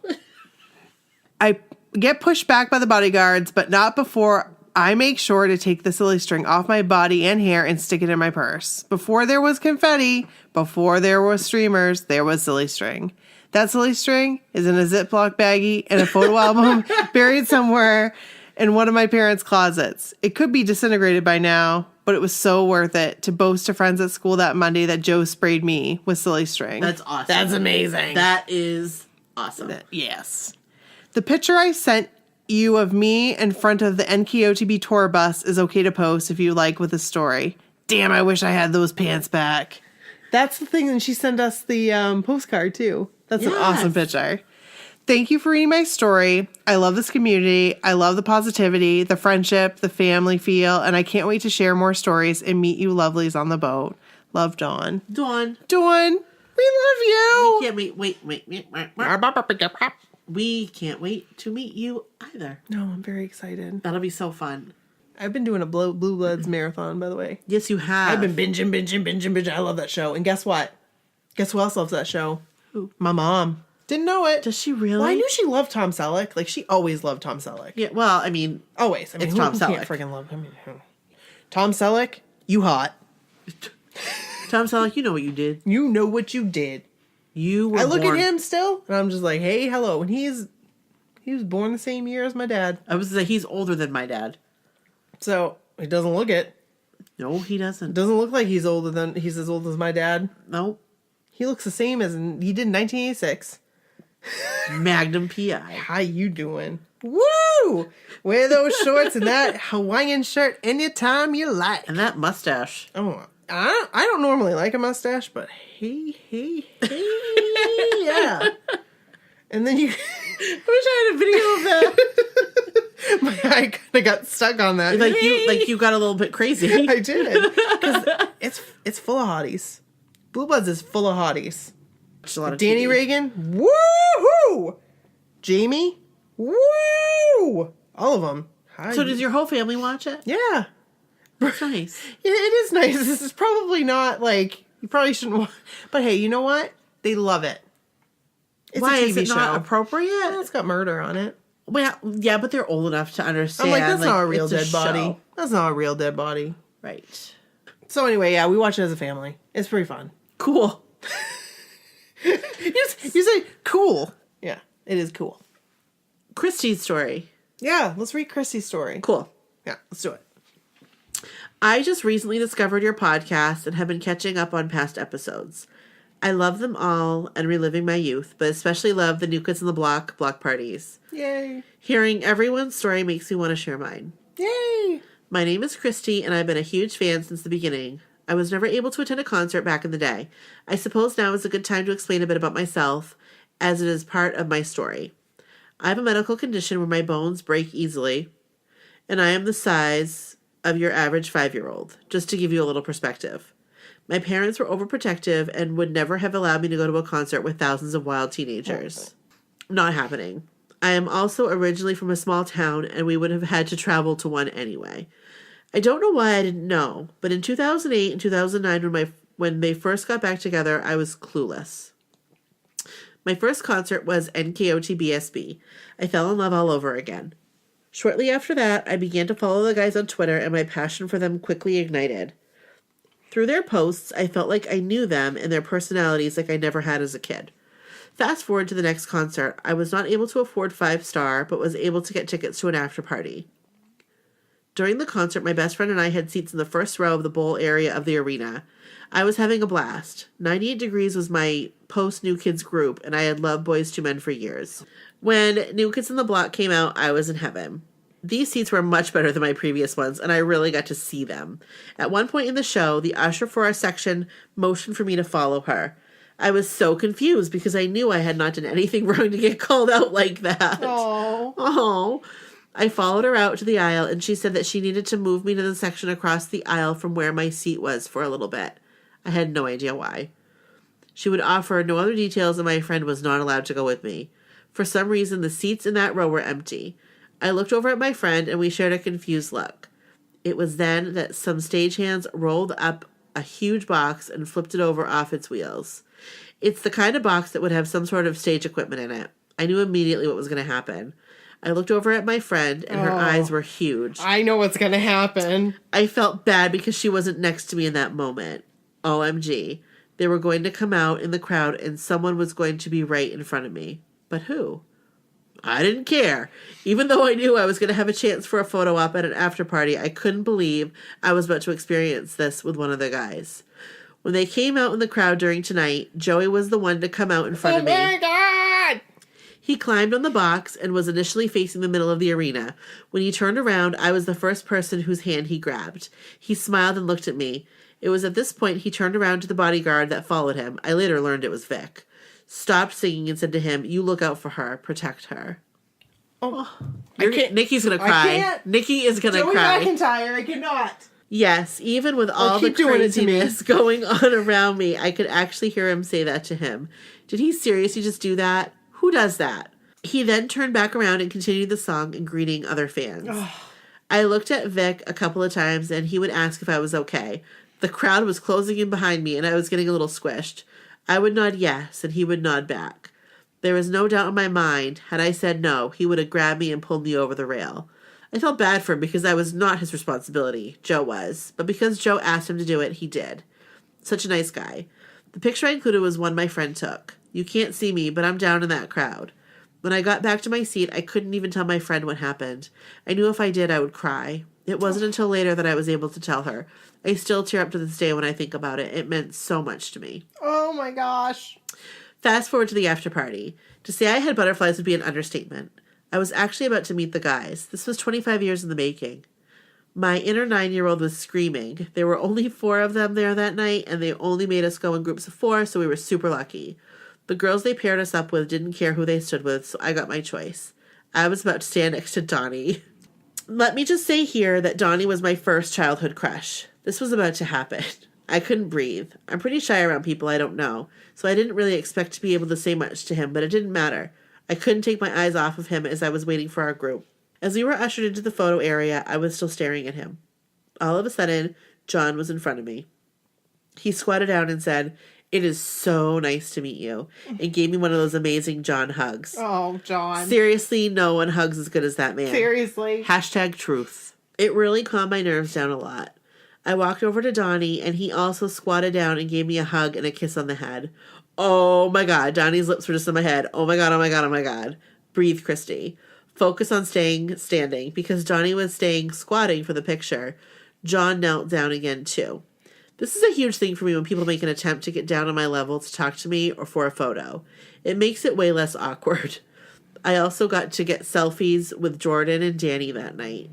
I get pushed back by the bodyguards, but not before I make sure to take the silly string off my body and hair and stick it in my purse. Before there was confetti, before there was streamers, there was silly string. That silly string is in a Ziploc baggie in a photo album buried somewhere in one of my parents' closets. It could be disintegrated by now, but it was so worth it to boast to friends at school that Monday that Joe sprayed me with silly string.
That's awesome.
That's amazing.
That is awesome.
Yes. The picture I sent you of me in front of the NKOTB tour bus is okay to post if you like with the story. Damn, I wish I had those pants back. That's the thing, and she sent us the postcard too. That's an awesome picture. Thank you for reading my story. I love this community. I love the positivity, the friendship, the family feel, and I can't wait to share more stories and meet you lovelies on the boat. Love, Dawn.
Dawn.
Dawn, we love you.
We can't We can't wait to meet you either.
No, I'm very excited.
That'll be so fun.
I've been doing a Blue Bloods marathon, by the way.
Yes, you have.
I've been binging. I love that show. And guess what? Guess who else loves that show?
Who?
My mom. Didn't know it.
Does she really?
Well, I knew she loved Tom Selleck. Like, she always loved Tom Selleck.
Yeah, well, I mean...
Always. I mean,
it's
who
Tom Selleck.
Can't freaking love him? Tom Selleck, you hot.
Tom Selleck, you know what you did.
You know what you did.
You were
I look
born...
at him still, and I'm just like, hey, hello. And he was born the same year as my dad.
I was going to say, he's older than my dad.
So, he doesn't look it.
No, he doesn't.
Doesn't look like he's as old as my dad.
No.
He looks the same as he did in 1986.
Magnum PI.
How you doing? Woo! Wear those shorts and that Hawaiian shirt anytime you like.
And that mustache.
Oh, I don't normally like a mustache, but hey, yeah. And then you...
I wish I had a video of that.
My eye kind of got stuck on that.
Like you got a little bit crazy.
I did. Because it's full of hotties. Blue Bloods is full of hotties.
A lot of
Danny
TV.
Reagan, woohoo! Jamie, woo! All of them. Hi.
So does your whole family watch it?
Yeah.
That's nice.
Yeah, it is nice. This is probably not like, you probably shouldn't watch. But hey, you know what? They love it. It's
Why
a TV
is it
show.
not appropriate?
Well, it's got murder on it.
Well, yeah, but they're old enough to understand.
I'm like, that's not a real
it's
dead body.
show.
That's not a real dead body.
Right.
So anyway, yeah, we watch it as a family. It's pretty fun.
Cool.
You say cool. Yeah, it is cool.
Christie's story.
Yeah, let's read Christie's story.
Cool.
Yeah, let's do it.
I just recently discovered your podcast and have been catching up on past episodes. I love them all and reliving my youth, but especially love the New Kids on the Block parties.
Yay.
Hearing everyone's story makes me want to share mine.
Yay.
My name is Christie, and I've been a huge fan since the beginning. I was never able to attend a concert back in the day. I suppose now is a good time to explain a bit about myself, as it is part of my story. I have a medical condition where my bones break easily, and I am the size of your average 5-year-old, just to give you a little perspective. My parents were overprotective and would never have allowed me to go to a concert with thousands of wild teenagers. Not happening. I am also originally from a small town, and we would have had to travel to one anyway. I don't know why I didn't know, but in 2008 and 2009 when they first got back together, I was clueless. My first concert was bestie. I fell in love all over again. Shortly after that, I began to follow the guys on Twitter, and my passion for them quickly ignited. Through their posts, I felt like I knew them and their personalities like I never had as a kid. Fast forward to the next concert. I was not able to afford 5-star, but was able to get tickets to an after party. During the concert, my best friend and I had seats in the first row of the bowl area of the arena. I was having a blast. 98 Degrees was my post-New Kids group, and I had loved Boys II Men for years. When New Kids on the Block came out, I was in heaven. These seats were much better than my previous ones, and I really got to see them. At one point in the show, the usher for our section motioned for me to follow her. I was so confused because I knew I had not done anything wrong to get called out like that. Oh. I followed her out to the aisle, and she said that she needed to move me to the section across the aisle from where my seat was for a little bit. I had no idea why. She would offer no other details, and my friend was not allowed to go with me. For some reason, the seats in that row were empty. I looked over at my friend, and we shared a confused look. It was then that some stagehands rolled up a huge box and flipped it over off its wheels. It's the kind of box that would have some sort of stage equipment in it. I knew immediately what was going to happen. I looked over at my friend, and her eyes were huge.
I know what's going to happen.
I felt bad because she wasn't next to me in that moment. OMG. They were going to come out in the crowd, and someone was going to be right in front of me. But who? I didn't care. Even though I knew I was going to have a chance for a photo op at an after party, I couldn't believe I was about to experience this with one of the guys. When they came out in the crowd during Tonight, Joey was the one to come out in front of me.
Oh my God!
He climbed on the box and was initially facing the middle of the arena. When he turned around, I was the first person whose hand he grabbed. He smiled and looked at me. It was at this point he turned around to the bodyguard that followed him. I later learned it was Vic. stopped singing and said to him, "You look out for her. Protect her."
Oh,
Nikki's going to cry.
I can't.
Nikki is going to
Joey
cry.
McIntyre, I cannot.
Yes, even with all the
keep doing it to me.
craziness going on around me, I could actually hear him say that to him. Did he seriously just do that? Who does that? He then turned back around and continued the song and greeting other fans. I looked at Vic a couple of times and he would ask if I was okay. The crowd was closing in behind me and I was getting a little squished. I would nod yes and he would nod back. There was no doubt in my mind, had I said no, he would have grabbed me and pulled me over the rail. I felt bad for him because I was not his responsibility. Joe was. But because Joe asked him to do it, he did. Such a nice guy. The picture I included was one my friend took. You can't see me, but I'm down in that crowd. When I got back to my seat, I couldn't even tell my friend what happened. I knew if I did, I would cry. It wasn't until later that I was able to tell her. I still tear up to this day when I think about it. It meant so much to me.
Oh my gosh.
Fast forward to the after party. To say I had butterflies would be an understatement. I was actually about to meet the guys. This was 25 years in the making. My inner 9-year-old was screaming. There were only 4 of them there that night, and they only made us go in groups of 4, so we were super lucky. The girls they paired us up with didn't care who they stood with, so I got my choice. I was about to stand next to Donnie. Let me just say here that Donnie was my first childhood crush. This was about to happen. I couldn't breathe. I'm pretty shy around people I don't know, so I didn't really expect to be able to say much to him, but it didn't matter. I couldn't take my eyes off of him as I was waiting for our group. As we were ushered into the photo area, I was still staring at him. All of a sudden, John was in front of me. He squatted down and said, "It is so nice to meet you," and gave me one of those amazing John hugs.
Oh, John.
Seriously, no one hugs as good as that man.
Seriously.
#truth. It really calmed my nerves down a lot. I walked over to Donnie, and he also squatted down and gave me a hug and a kiss on the head. Oh my God, Donnie's lips were just in my head. Oh my God, oh my God, oh my God. Breathe, Christie. Focus on staying standing, because Donnie was staying squatting for the picture. John knelt down again too. This is a huge thing for me when people make an attempt to get down on my level to talk to me or for a photo. It makes it way less awkward. I also got to get selfies with Jordan and Danny that night.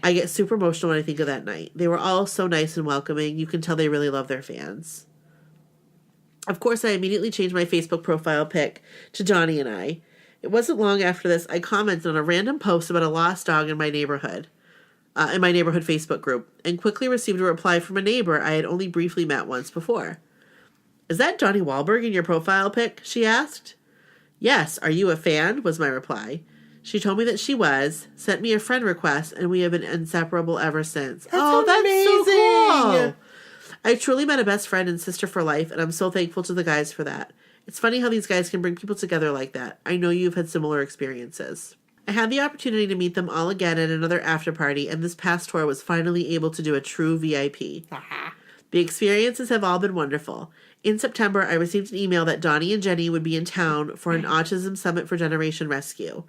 I get super emotional when I think of that night. They were all so nice and welcoming. You can tell they really love their fans. Of course, I immediately changed my Facebook profile pic to Donnie and I. It wasn't long after this I commented on a random post about a lost dog in my neighborhood Facebook group, and quickly received a reply from a neighbor I had only briefly met once before. "Is that Donnie Wahlberg in your profile pic?" she asked. "Yes, are you a fan?" was my reply. She told me that she was, sent me a friend request, and we have been inseparable ever since. That's
amazing.
So cool. I truly met a best friend and sister for life, and I'm so thankful to the guys for that. It's funny how these guys can bring people together like that. I know you've had similar experiences. I had the opportunity to meet them all again at another after party, and this past tour was finally able to do a true VIP. The experiences have all been wonderful. In September, I received an email that Donnie and Jenny would be in town for an Autism Summit for Generation Rescue.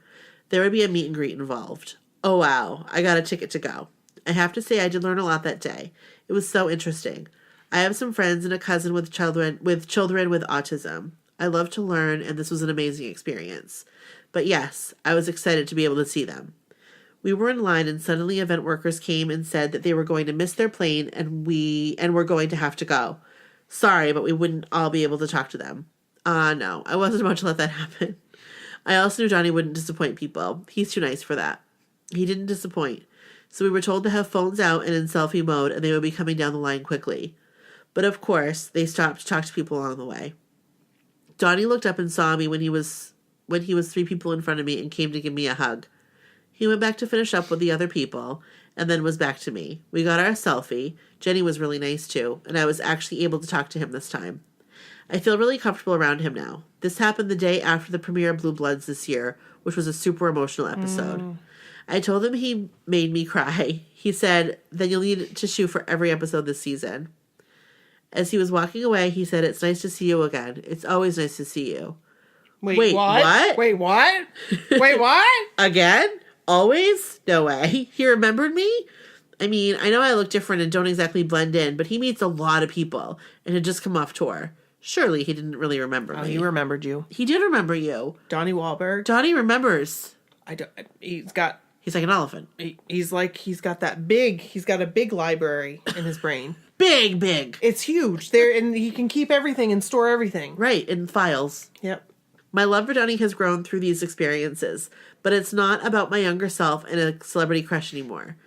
There would be a meet and greet involved. Oh wow, I got a ticket to go. I have to say I did learn a lot that day. It was so interesting. I have some friends and a cousin with children with autism. I love to learn, and this was an amazing experience. But yes, I was excited to be able to see them. We were in line, and suddenly event workers came and said that they were going to miss their plane and were going to have to go. Sorry, but we wouldn't all be able to talk to them. No, I wasn't about to let that happen. I also knew Johnny wouldn't disappoint people. He's too nice for that. He didn't disappoint. So we were told to have phones out and in selfie mode, and they would be coming down the line quickly. But of course, they stopped to talk to people along the way. Donnie looked up and saw me when he was 3 people in front of me and came to give me a hug. He went back to finish up with the other people and then was back to me. We got our selfie. Jenny was really nice too, and I was actually able to talk to him this time. I feel really comfortable around him now. This happened the day after the premiere of Blue Bloods this year, which was a super emotional episode. I told him he made me cry. He said, "Then you'll need tissue for every episode this season." As he was walking away, he said, "It's nice to see you again. It's always nice to see you." Wait, what?
Wait, what? Wait, what?
Again? Always? No way. He remembered me? I mean, I know I look different and don't exactly blend in, but he meets a lot of people and had just come off tour. Surely he didn't really remember me.
He remembered you.
He did remember you.
Donnie Wahlberg.
Donnie remembers.
I don't. He's got
He's like an elephant.
He's like, he's got a big library in his brain.
Big.
It's huge. And he can keep everything and store everything.
Right, in files.
Yep.
My love for Donnie has grown through these experiences, but it's not about my younger self and a celebrity crush anymore.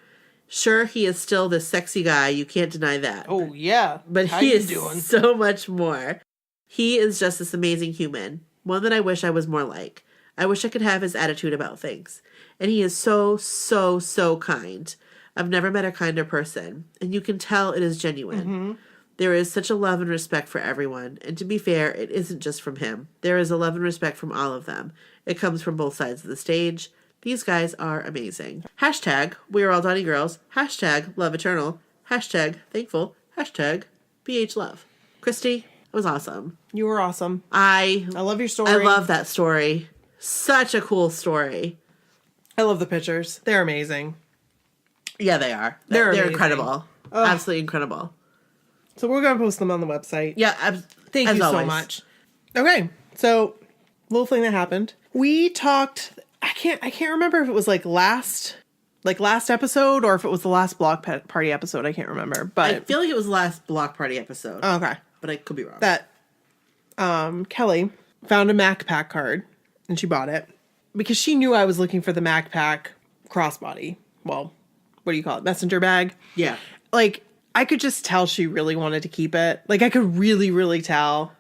Sure, he is still this sexy guy, you can't deny that.
Oh, yeah.
But
How
he
you
is
doing?
so much more. He is just this amazing human, one that I wish I was more like. I wish I could have his attitude about things. And he is so, so, so kind. I've never met a kinder person, and you can tell it is genuine.
Mm-hmm.
There is such a love and respect for everyone, and to be fair, it isn't just from him. There is a love and respect from all of them. It comes from both sides of the stage. These guys are amazing. Hashtag, we are all Donnie girls. Hashtag, love eternal. Hashtag, thankful. Hashtag, BH love. Christie, it was awesome.
You were awesome.
I
love your story.
I love that story. Such a cool story.
I love the pictures. They're amazing.
Yeah, they are.
They're amazing.
incredible.
Ugh.
Absolutely incredible.
So we're going to post them on the website.
Yeah,
Thank you so much. Okay, so little thing that happened. We talked. I can't remember if it was like last episode or if it was the last block party episode. I can't remember, but
I feel like it was the last block party episode.
Okay,
but I could be wrong.
That Kelly found a MacPac card and she bought it because she knew I was looking for the MacPac crossbody. Well, what do you call it? Messenger bag.
Yeah.
Like, I could just tell she really wanted to keep it. Like, I could really, really tell.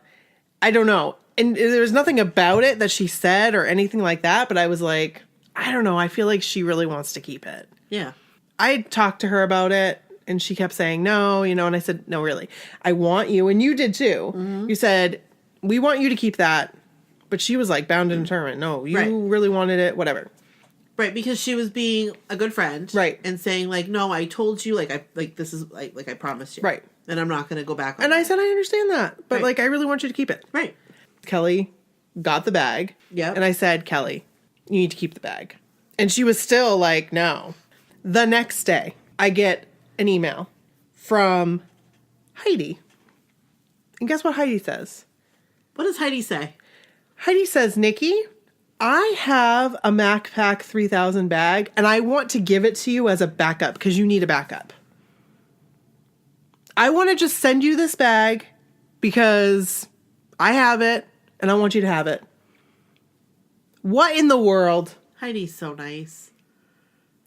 I don't know. And there was nothing about it that she said or anything like that, but I was like, I don't know. I feel like she really wants to keep it.
Yeah.
I talked to her about it, and she kept saying no, and I said, no, really. I want you, and you did too. Mm-hmm. You said, we want you to keep that. But she was like bound and determined. No, you really wanted it, whatever.
Right, because she was being a good friend,
right,
and saying like, "No, I told you, this is like I promised you,
right,
and I'm not going to go back."
And I said, I understand that, but like, I really want you to keep it,
right.
Kelly got the bag,
yeah,
and I said, Kelly, you need to keep the bag, and she was still like, no. The next day, I get an email from Heidi, and guess what Heidi says?
What does Heidi say?
Heidi says, Nikki, I have a MacPac 3000 bag, and I want to give it to you as a backup because you need a backup. I want to just send you this bag because I have it, and I want you to have it. What in the world?
Heidi's so nice.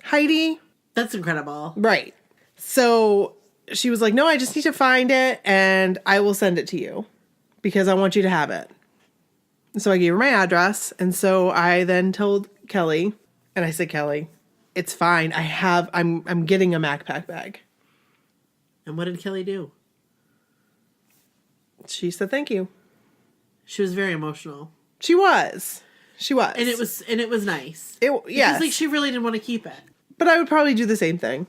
Heidi?
That's incredible.
Right. So she was like, no, I just need to find it, and I will send it to you because I want you to have it. So I gave her my address, and so I then told Kelly, and I said, Kelly, it's fine. I'm getting a MacPac bag.
And what did Kelly do?
She said thank you.
She was very emotional.
She was.
And it was nice.
Yes.
Because like she really didn't want to keep it.
But I would probably do the same thing.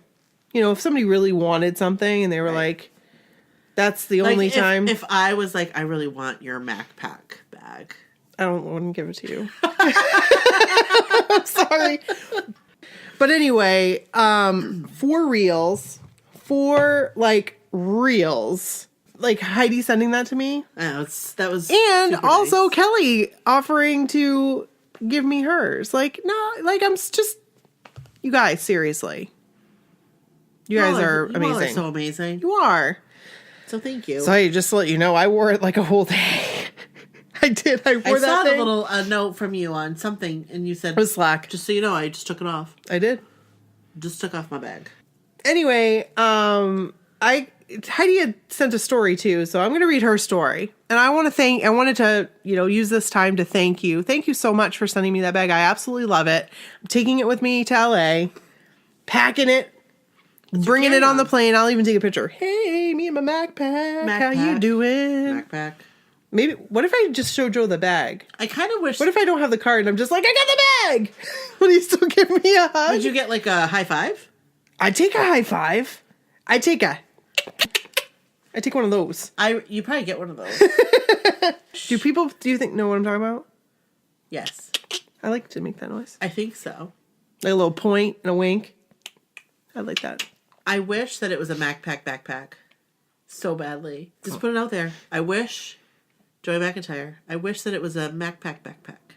If somebody really wanted something and they were like, that's the only time.
If I was like, I really want your MacPac bag.
I wouldn't give it to you. I'm sorry. But anyway, for reals, like Heidi sending that to me.
That was
and also
nice.
Kelly offering to give me hers. Like, no, like I'm just, you guys, seriously. You guys are amazing.
You all are so amazing.
You are.
So thank you.
So just to let you know, I wore it like a whole day. I did. I wore that
saw
thing.
a little note from you on something, and you said
it was Slack.
Just so you know, I just took it off.
I did.
Just took off my bag.
Anyway, Heidi had sent a story too, so I'm going to read her story. And I wanted to, use this time to thank you. Thank you so much for sending me that bag. I absolutely love it. I'm taking it with me to LA, packing it, bringing it on the plane. I'll even take a picture. Hey, me and my MacPac. How you doing?
MacPac.
Maybe, what if I just show Joe the bag?
I kind of wish...
What if I don't have the card and I'm just like, I got the bag! Would he still give me a hug?
Would you get like a high five?
I'd take a high five. I take one of those.
You probably get one of those.
Do you think know what I'm talking about?
Yes.
I like to make that noise.
I think so.
Like a little point and a wink. I like that.
I wish that it was a MacPac backpack. So badly. Just put it out there. I wish... Joey McIntyre. I wish that it was a MacPac backpack.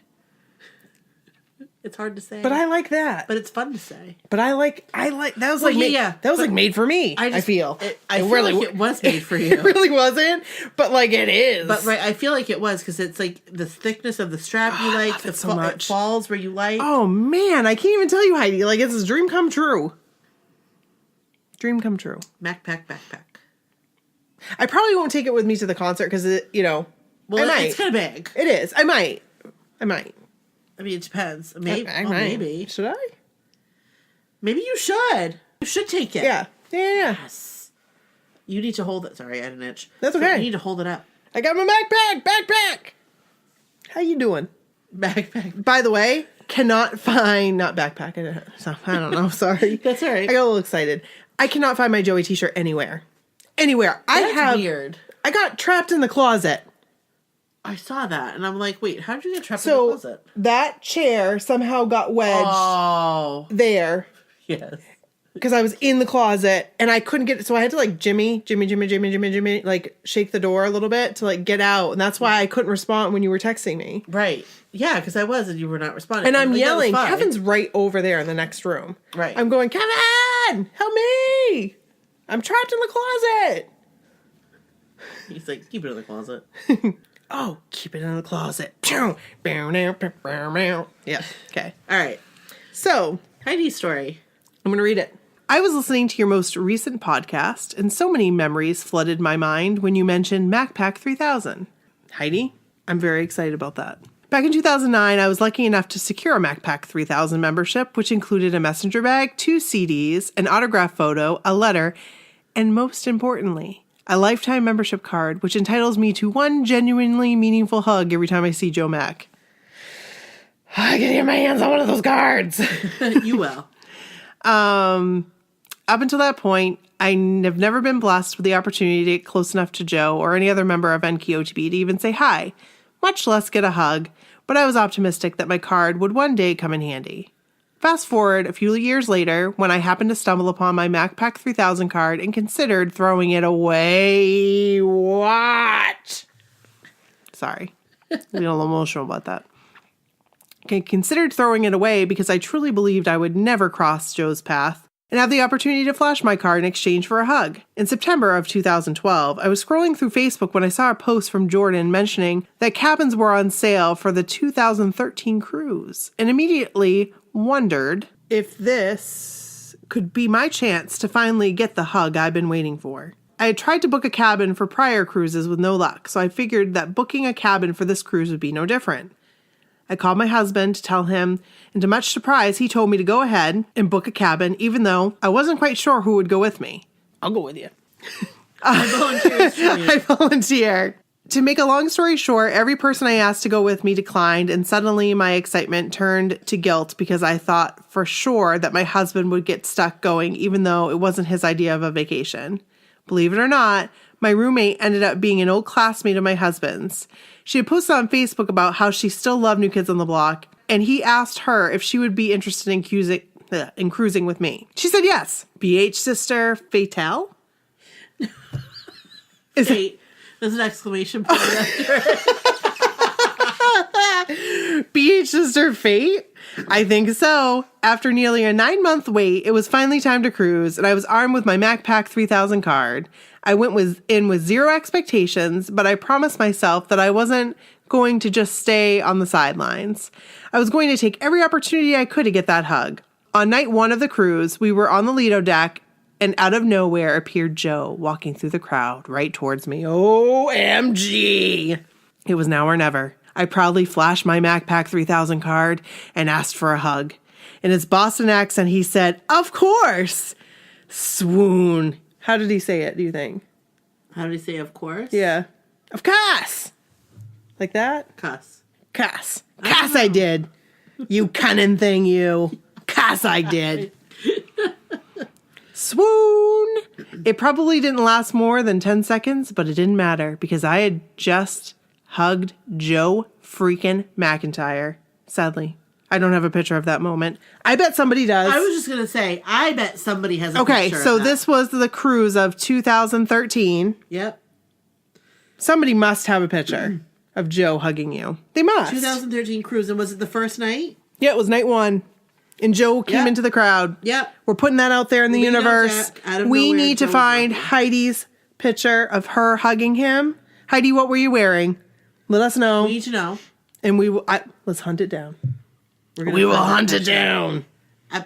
It's hard to say.
But I like that.
But it's fun to say.
But I like that was
Well,
like
yeah,
that was like made for me. I feel.
I feel like it was made for you.
It really wasn't, but like it is.
But right, I feel like it was because it's like the thickness of the strap you like. The
so much.
It falls where you like.
Oh man, I can't even tell you, Heidi. Like it's a dream come true. Dream come true.
MacPac backpack.
I probably won't take it with me to the concert because
Well, it's kind of big.
It is. I might.
I mean, it depends. Maybe.
I might.
Maybe.
Should I?
Maybe you should. You should take it.
Yeah.
Yes. You need to hold it. Sorry, I had an itch.
That's okay.
You need to hold it up.
I got my backpack. How you doing?
Backpack.
By the way, cannot find not backpack. I don't know. Sorry.
That's all right.
I got a little excited. I cannot find my Joey t-shirt anywhere.
That's weird.
I got trapped in the closet.
I saw that, and I'm like, wait, how did you get trapped in the closet?
That chair somehow got wedged there.
Yes.
Because I was in the closet, and I couldn't get it, so I had to, like, Jimmy, like, shake the door a little bit to, like, get out, and that's why I couldn't respond when you were texting me.
Right. Yeah, because I was, and you were not responding.
And I'm yelling, Kevin's right over there in the next room.
Right.
I'm going, Kevin, help me! I'm trapped in the closet!
He's like, keep it in the closet.
Oh, keep it in the closet. Yeah, okay.
All right.
So,
Heidi's story.
I'm going to read it. I was listening to your most recent podcast, and so many memories flooded my mind when you mentioned MacPac 3000. Heidi, I'm very excited about that. Back in 2009, I was lucky enough to secure a MacPac 3000 membership, which included a messenger bag, 2 CDs, an autograph photo, a letter, and most importantly, a lifetime membership card, which entitles me to one genuinely meaningful hug every time I see Joe Mac. I can get my hands on one of those cards.
You will.
Up until that point, I have never been blessed with the opportunity to get close enough to Joe or any other member of NKOTB to even say hi, much less get a hug, but I was optimistic that my card would one day come in handy. Fast forward a few years later, when I happened to stumble upon my MacPac 3000 card and considered throwing it away. What? Sorry. I'm a little emotional about that. I considered throwing it away because I truly believed I would never cross Joe's path and have the opportunity to flash my card in exchange for a hug. In September of 2012, I was scrolling through Facebook when I saw a post from Jordan mentioning that cabins were on sale for the 2013 cruise and immediately wondered if this could be my chance to finally get the hug I've been waiting for. I had tried to book a cabin for prior cruises with no luck, so I figured that booking a cabin for this cruise would be no different. I called my husband to tell him, and to much surprise, he told me to go ahead and book a cabin, even though I wasn't quite sure who would go with me. I'll go with you. I volunteer. To make a long story short, every person I asked to go with me declined, and suddenly my excitement turned to guilt because I thought for sure that my husband would get stuck going, even though it wasn't his idea of a vacation. Believe it or not, my roommate ended up being an old classmate of my husband's. She had posted on Facebook about how she still loved New Kids on the Block, and he asked her if she would be interested in cruising with me. She said yes. BH sister Fatale?
Fate. There's an exclamation point after it.
BH sister Fate? I think so. After nearly a 9-month wait, it was finally time to cruise, and I was armed with my MacPac 3000 card. I went in with zero expectations, but I promised myself that I wasn't going to just stay on the sidelines. I was going to take every opportunity I could to get that hug. On night 1 of the cruise, we were on the Lido deck, and out of nowhere appeared Joe walking through the crowd right towards me. OMG! It was now or never. I proudly flashed my MacPac 3000 card and asked for a hug. In his Boston accent, he said, "Of course!" Swoon. How did he say it, do you think?
How did he say, of course?
Yeah. Of course! Like that?
Cuss.
Cuss. Cuss I did. You cunning thing, you. Cuss I did. Swoon! It probably didn't last more than 10 seconds, but it didn't matter because I had just hugged Joe freaking McIntyre. Sadly, I don't have a picture of that moment. I bet somebody does.
I was just going to say, I bet somebody has a picture
Okay, so
of that.
this was the cruise of 2013.
Yep.
Somebody must have a picture of Joe hugging you. They must.
2013 cruise, and was it the first night?
Yeah, it was night 1. And Joe came
Yep.
into the crowd.
Yep.
We're putting that out there in the
Lead on
universe.
deck. Out of
We
nowhere,
need to
Joe was
find
walking.
Heidi's picture of her hugging him. Heidi, what were you wearing? Let us know.
We need to know.
And we will, let's hunt it down.
We're
We will
find that
hunt it
picture.
down.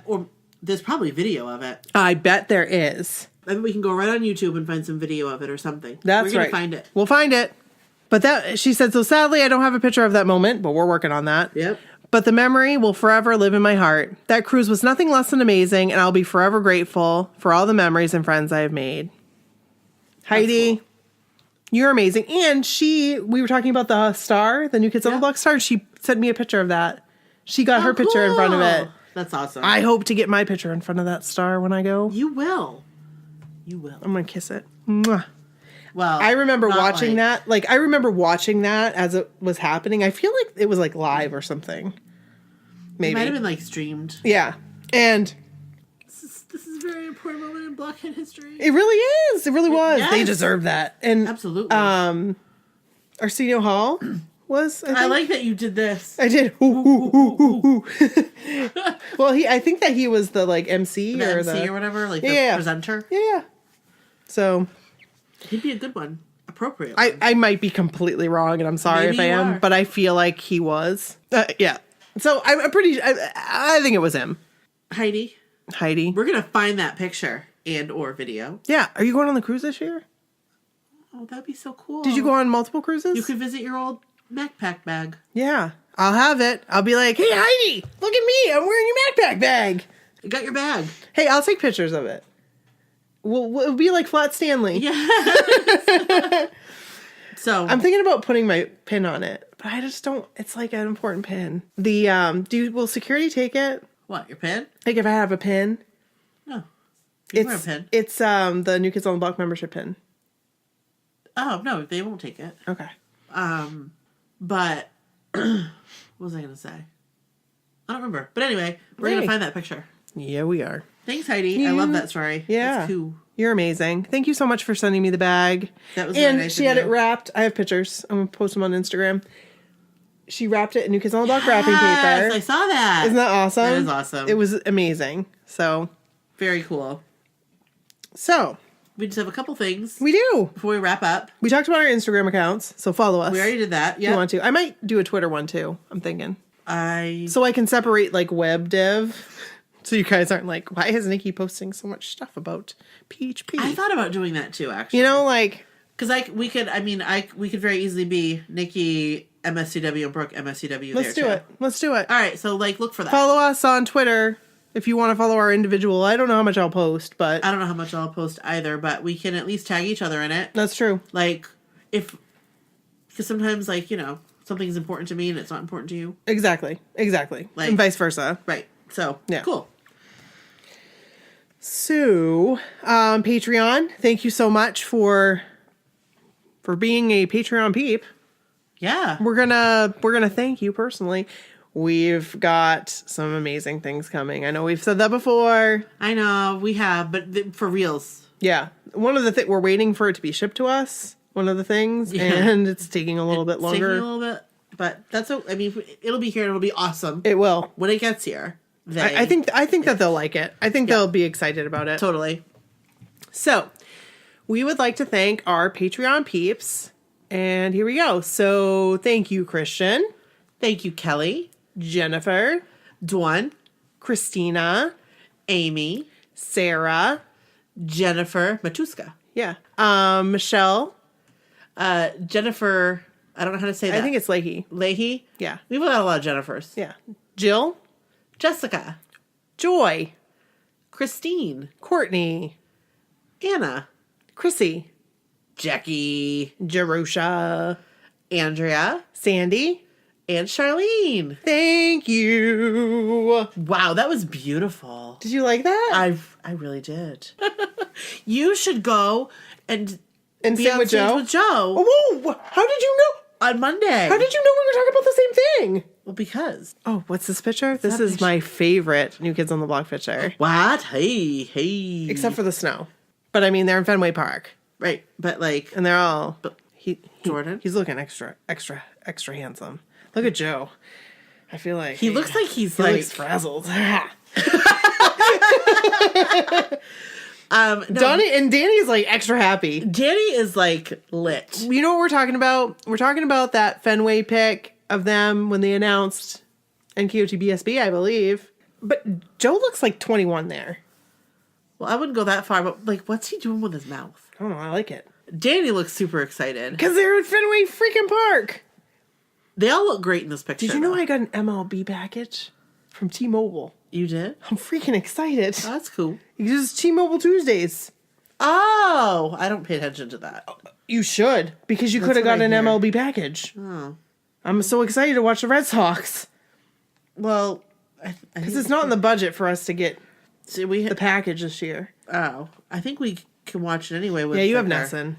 Or there's probably video of it.
I bet there is.
Maybe we can go right on YouTube and find some video of it or something.
That's
We're gonna
right.
find it.
We'll find it. But that, she said, so sadly, I don't have a picture of that moment, but we're working on that.
Yep.
But the memory will forever live in my heart. That cruise was nothing less than amazing, and I'll be forever grateful for all the memories and friends I have made. Heidi,
cool.
you're amazing. And we were talking about the star, the New Kids on the Block star. She sent me a picture of that. She got her picture in front of it.
That's awesome.
I hope to get my picture in front of that star when I go.
You will. You will.
I'm going to kiss it. Mwah.
Well,
I remember
not
watching
like-
that. Like, I remember watching that as it was happening. I feel like it was like live or something. Maybe.
It might have been like streamed.
Yeah. And
This is a very important moment in Blockhead history.
it really is. It really was.
Yes.
They deserve that. And
Absolutely.
Arsenio Hall was.
I like that you did this.
I did. Ooh, ooh, ooh, ooh, ooh. Well, I think that he was the like MC
The
or
MC
the
or whatever, like
Yeah.
the presenter.
yeah. So
He'd be a good one. Appropriate.
I might be completely wrong, and I'm sorry
Maybe
if I
you
am,
are.
but I feel like he was. Yeah. So I'm pretty. I think it was him.
Heidi,
Heidi.
we're gonna find that picture and or video.
Yeah. Are you going on the cruise this year?
Oh, that'd be so cool.
Did you go on multiple cruises?
You could visit your old MacPac bag.
Yeah. I'll have it. I'll be like, hey, Heidi, look at me. I'm wearing your MacPac bag.
You got your bag.
Hey, I'll take pictures of it. We'll be like Flat Stanley.
Yeah. So
I'm thinking about putting my pin on it, but I just don't. It's like an important pin. Will security take it?
what? Your pen?
Like if I have a pin?
No. You wear a pen.
It's the New Kids on the Block membership pin.
Oh no, they won't take it.
Okay.
But what was I gonna say? I don't remember. But anyway, we're
Hey.
gonna find that picture.
Yeah, we are.
Thanks, Heidi. I love that story.
Yeah.
That's cool.
You're amazing. Thank you so much for sending me the bag.
That was really
and
nice
she
of
had
you.
it wrapped. I have pictures. I'm gonna post them on Instagram. She wrapped it in New Kids on the Block wrapping
Yes,
paper.
I saw that.
Isn't that awesome?
That is awesome.
It was amazing. So
Very cool.
we
We just have a couple things
we do.
before we wrap up.
We talked about our Instagram accounts, so follow us.
We already did that.
If you
Yeah.
want to. I might do a Twitter one too. I'm thinking.
I
So I can separate like web dev. So you guys aren't like, why is Nikki posting so much stuff about PHP?
thought about doing that too, actually.
You know, like,
because we could very easily be Nikki MSCW and Brooke MSCW.
let's do
too.
it. Let's do it.
All right, so like look for that.
Follow us on Twitter if you want to follow our individual. I don't know how much I'll post, but
I don't know how much I'll post either, but we can at least tag each other in it.
that's true.
Like because sometimes like something's important to me and it's not important to you.
Exactly.
Like-
And vice versa.
Right. So
Yeah.
cool.
So, Patreon, thank you so much for being a Patreon peep.
Yeah.
We're gonna thank you personally. We've got some amazing things coming. I know we've said that before.
I know we have, but for reals.
Yeah. One of the things, we're waiting for it to be shipped to us. One of the things.
Yeah.
And it's taking a little bit
It's taking
longer.
a little bit, but it'll be here and it'll be awesome
It will.
when it gets here.
I think that they'll like it. I think they'll be excited about it.
totally.
So, we would like to thank our Patreon peeps. And here we go. So, thank you, Christian,
Thank you, Kelly,
Jennifer,
Dwan,
Christina,
Amy,
Sarah,
Jennifer Matuska,
yeah, Michelle.
Jennifer. I don't know how to say that.
I think it's Leahy.
Leahy.
Yeah.
We've got a lot of Jennifers.
Yeah. Jill,
Jessica,
Joy,
Christine,
Courtney,
Anna,
Chrissy,
Jackie,
Jerusha,
Andrea,
Sandy.
and Charlene.
Thank you.
Wow, that was beautiful.
Did you like that?
I really did. You should go and
And
be
sing
on
with
stage
Joe?
with Joe
Whoa! How did you know?
on Monday.
How did you know we were talking about the same thing?
Well, because.
Oh, what's this picture? This
that
is
picture?
my favorite New Kids on the Block picture.
What? Hey.
Except for the snow. But I mean, they're in Fenway Park.
Right, but like.
And they're all... He,
Jordan?
He's looking extra handsome. Look at Joe. I feel like
He looks like he
looks frazzled. Donnie and Danny's like extra happy.
Danny is like lit.
You know what we're talking about? We're talking about that Fenway pic of them when they announced NKOT BSB, I believe. But Joe looks like 21 there.
Well, I wouldn't go that far, but like, what's he doing with his mouth?
I don't know. I like it.
Danny looks super excited.
Because they're at Fenway freaking Park.
They all look great in this picture.
Did you know I got an MLB package from T-Mobile?
You did?
I'm freaking excited.
Oh, that's cool.
It's T-Mobile Tuesdays.
Oh, I don't pay attention to that.
You should, because you could have got an MLB package.
Oh.
I'm so excited to watch the Red Sox.
Well,
because it's not in the budget for us to get
the
package this year.
Oh, I think we can watch it anyway.
Yeah, you have Nessun.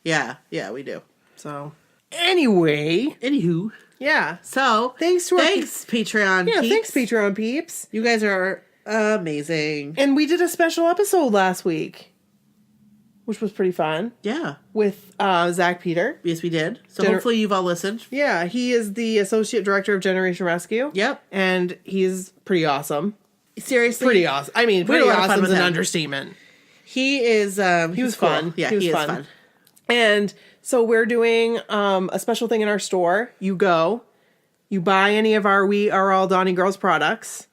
Yeah, we do.
So, anyway.
Anywho.
Yeah.
So,
thanks
Patreon
peeps.
Thanks,
Patreon peeps.
You guys are amazing.
And we did a special episode last week, which was pretty fun.
Yeah.
With Zach Peter.
Yes, we did. So hopefully you've all listened.
Yeah, he is the Associate Director of Generation Rescue.
Yep.
And he's pretty awesome.
Seriously?
Pretty awesome. I mean, pretty awesome is an understatement.
He is...
he was
cool.
fun.
Yeah, he is fun.
And so we're doing a special thing in our store. You go, you buy any of our We Are All Donnie Girls products,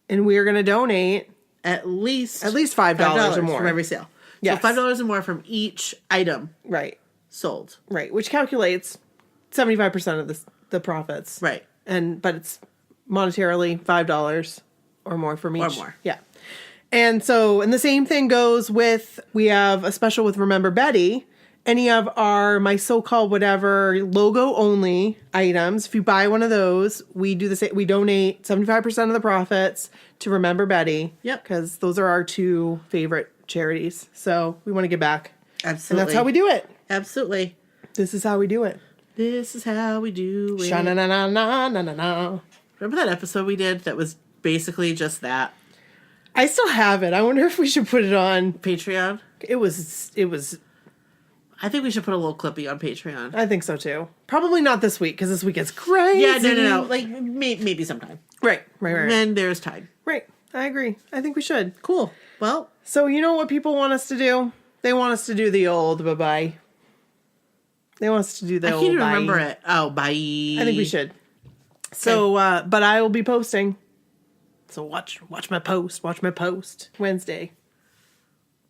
and we are going to donate
at least
$5 or more
from every sale.
Yes.
So $5 or more from each item.
Right.
Sold.
Right. Which calculates 75% of the profits.
Right.
But it's monetarily $5 or more from each.
Or more.
Yeah. And the same thing goes with, we have a special with Remember Betty. Any of our My So-Called Whatever logo only items, if you buy one of those, we do the same. We donate 75% of the profits to Remember Betty.
Yep.
Because those are our two favorite charities. So we want to give back.
Absolutely.
And that's how we do it.
Absolutely.
This is how we do it.
This is how we do it.
Sha-na-na-na-na-na-na.
Remember that episode we did that was basically just that?
I still have it. I wonder if we should put it on
Patreon.
It was.
I think we should put a little clippy on Patreon.
I think so too. Probably not this week because this week is crazy.
Yeah, no. Like maybe sometime.
Right.
When there's time.
Right. I agree. I think we should.
Cool. Well,
so you know what people want us to do? They want us to do the old bye-bye. They want us to do the old bye. I can't even remember
it. Oh, bye.
I think we should. So, but I will be posting. So watch my post. Watch my post Wednesday.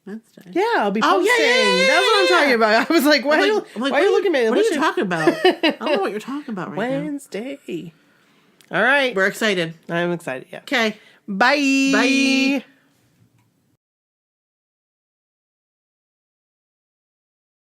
Yeah, I'll be posting.
Yeah.
That's what I'm talking about. I was like, why are you looking at me?
What are you talking about? I don't know what you're talking about right
Wednesday. Now. All right.
We're excited.
I'm excited, yeah.
Okay.
Bye.
Bye.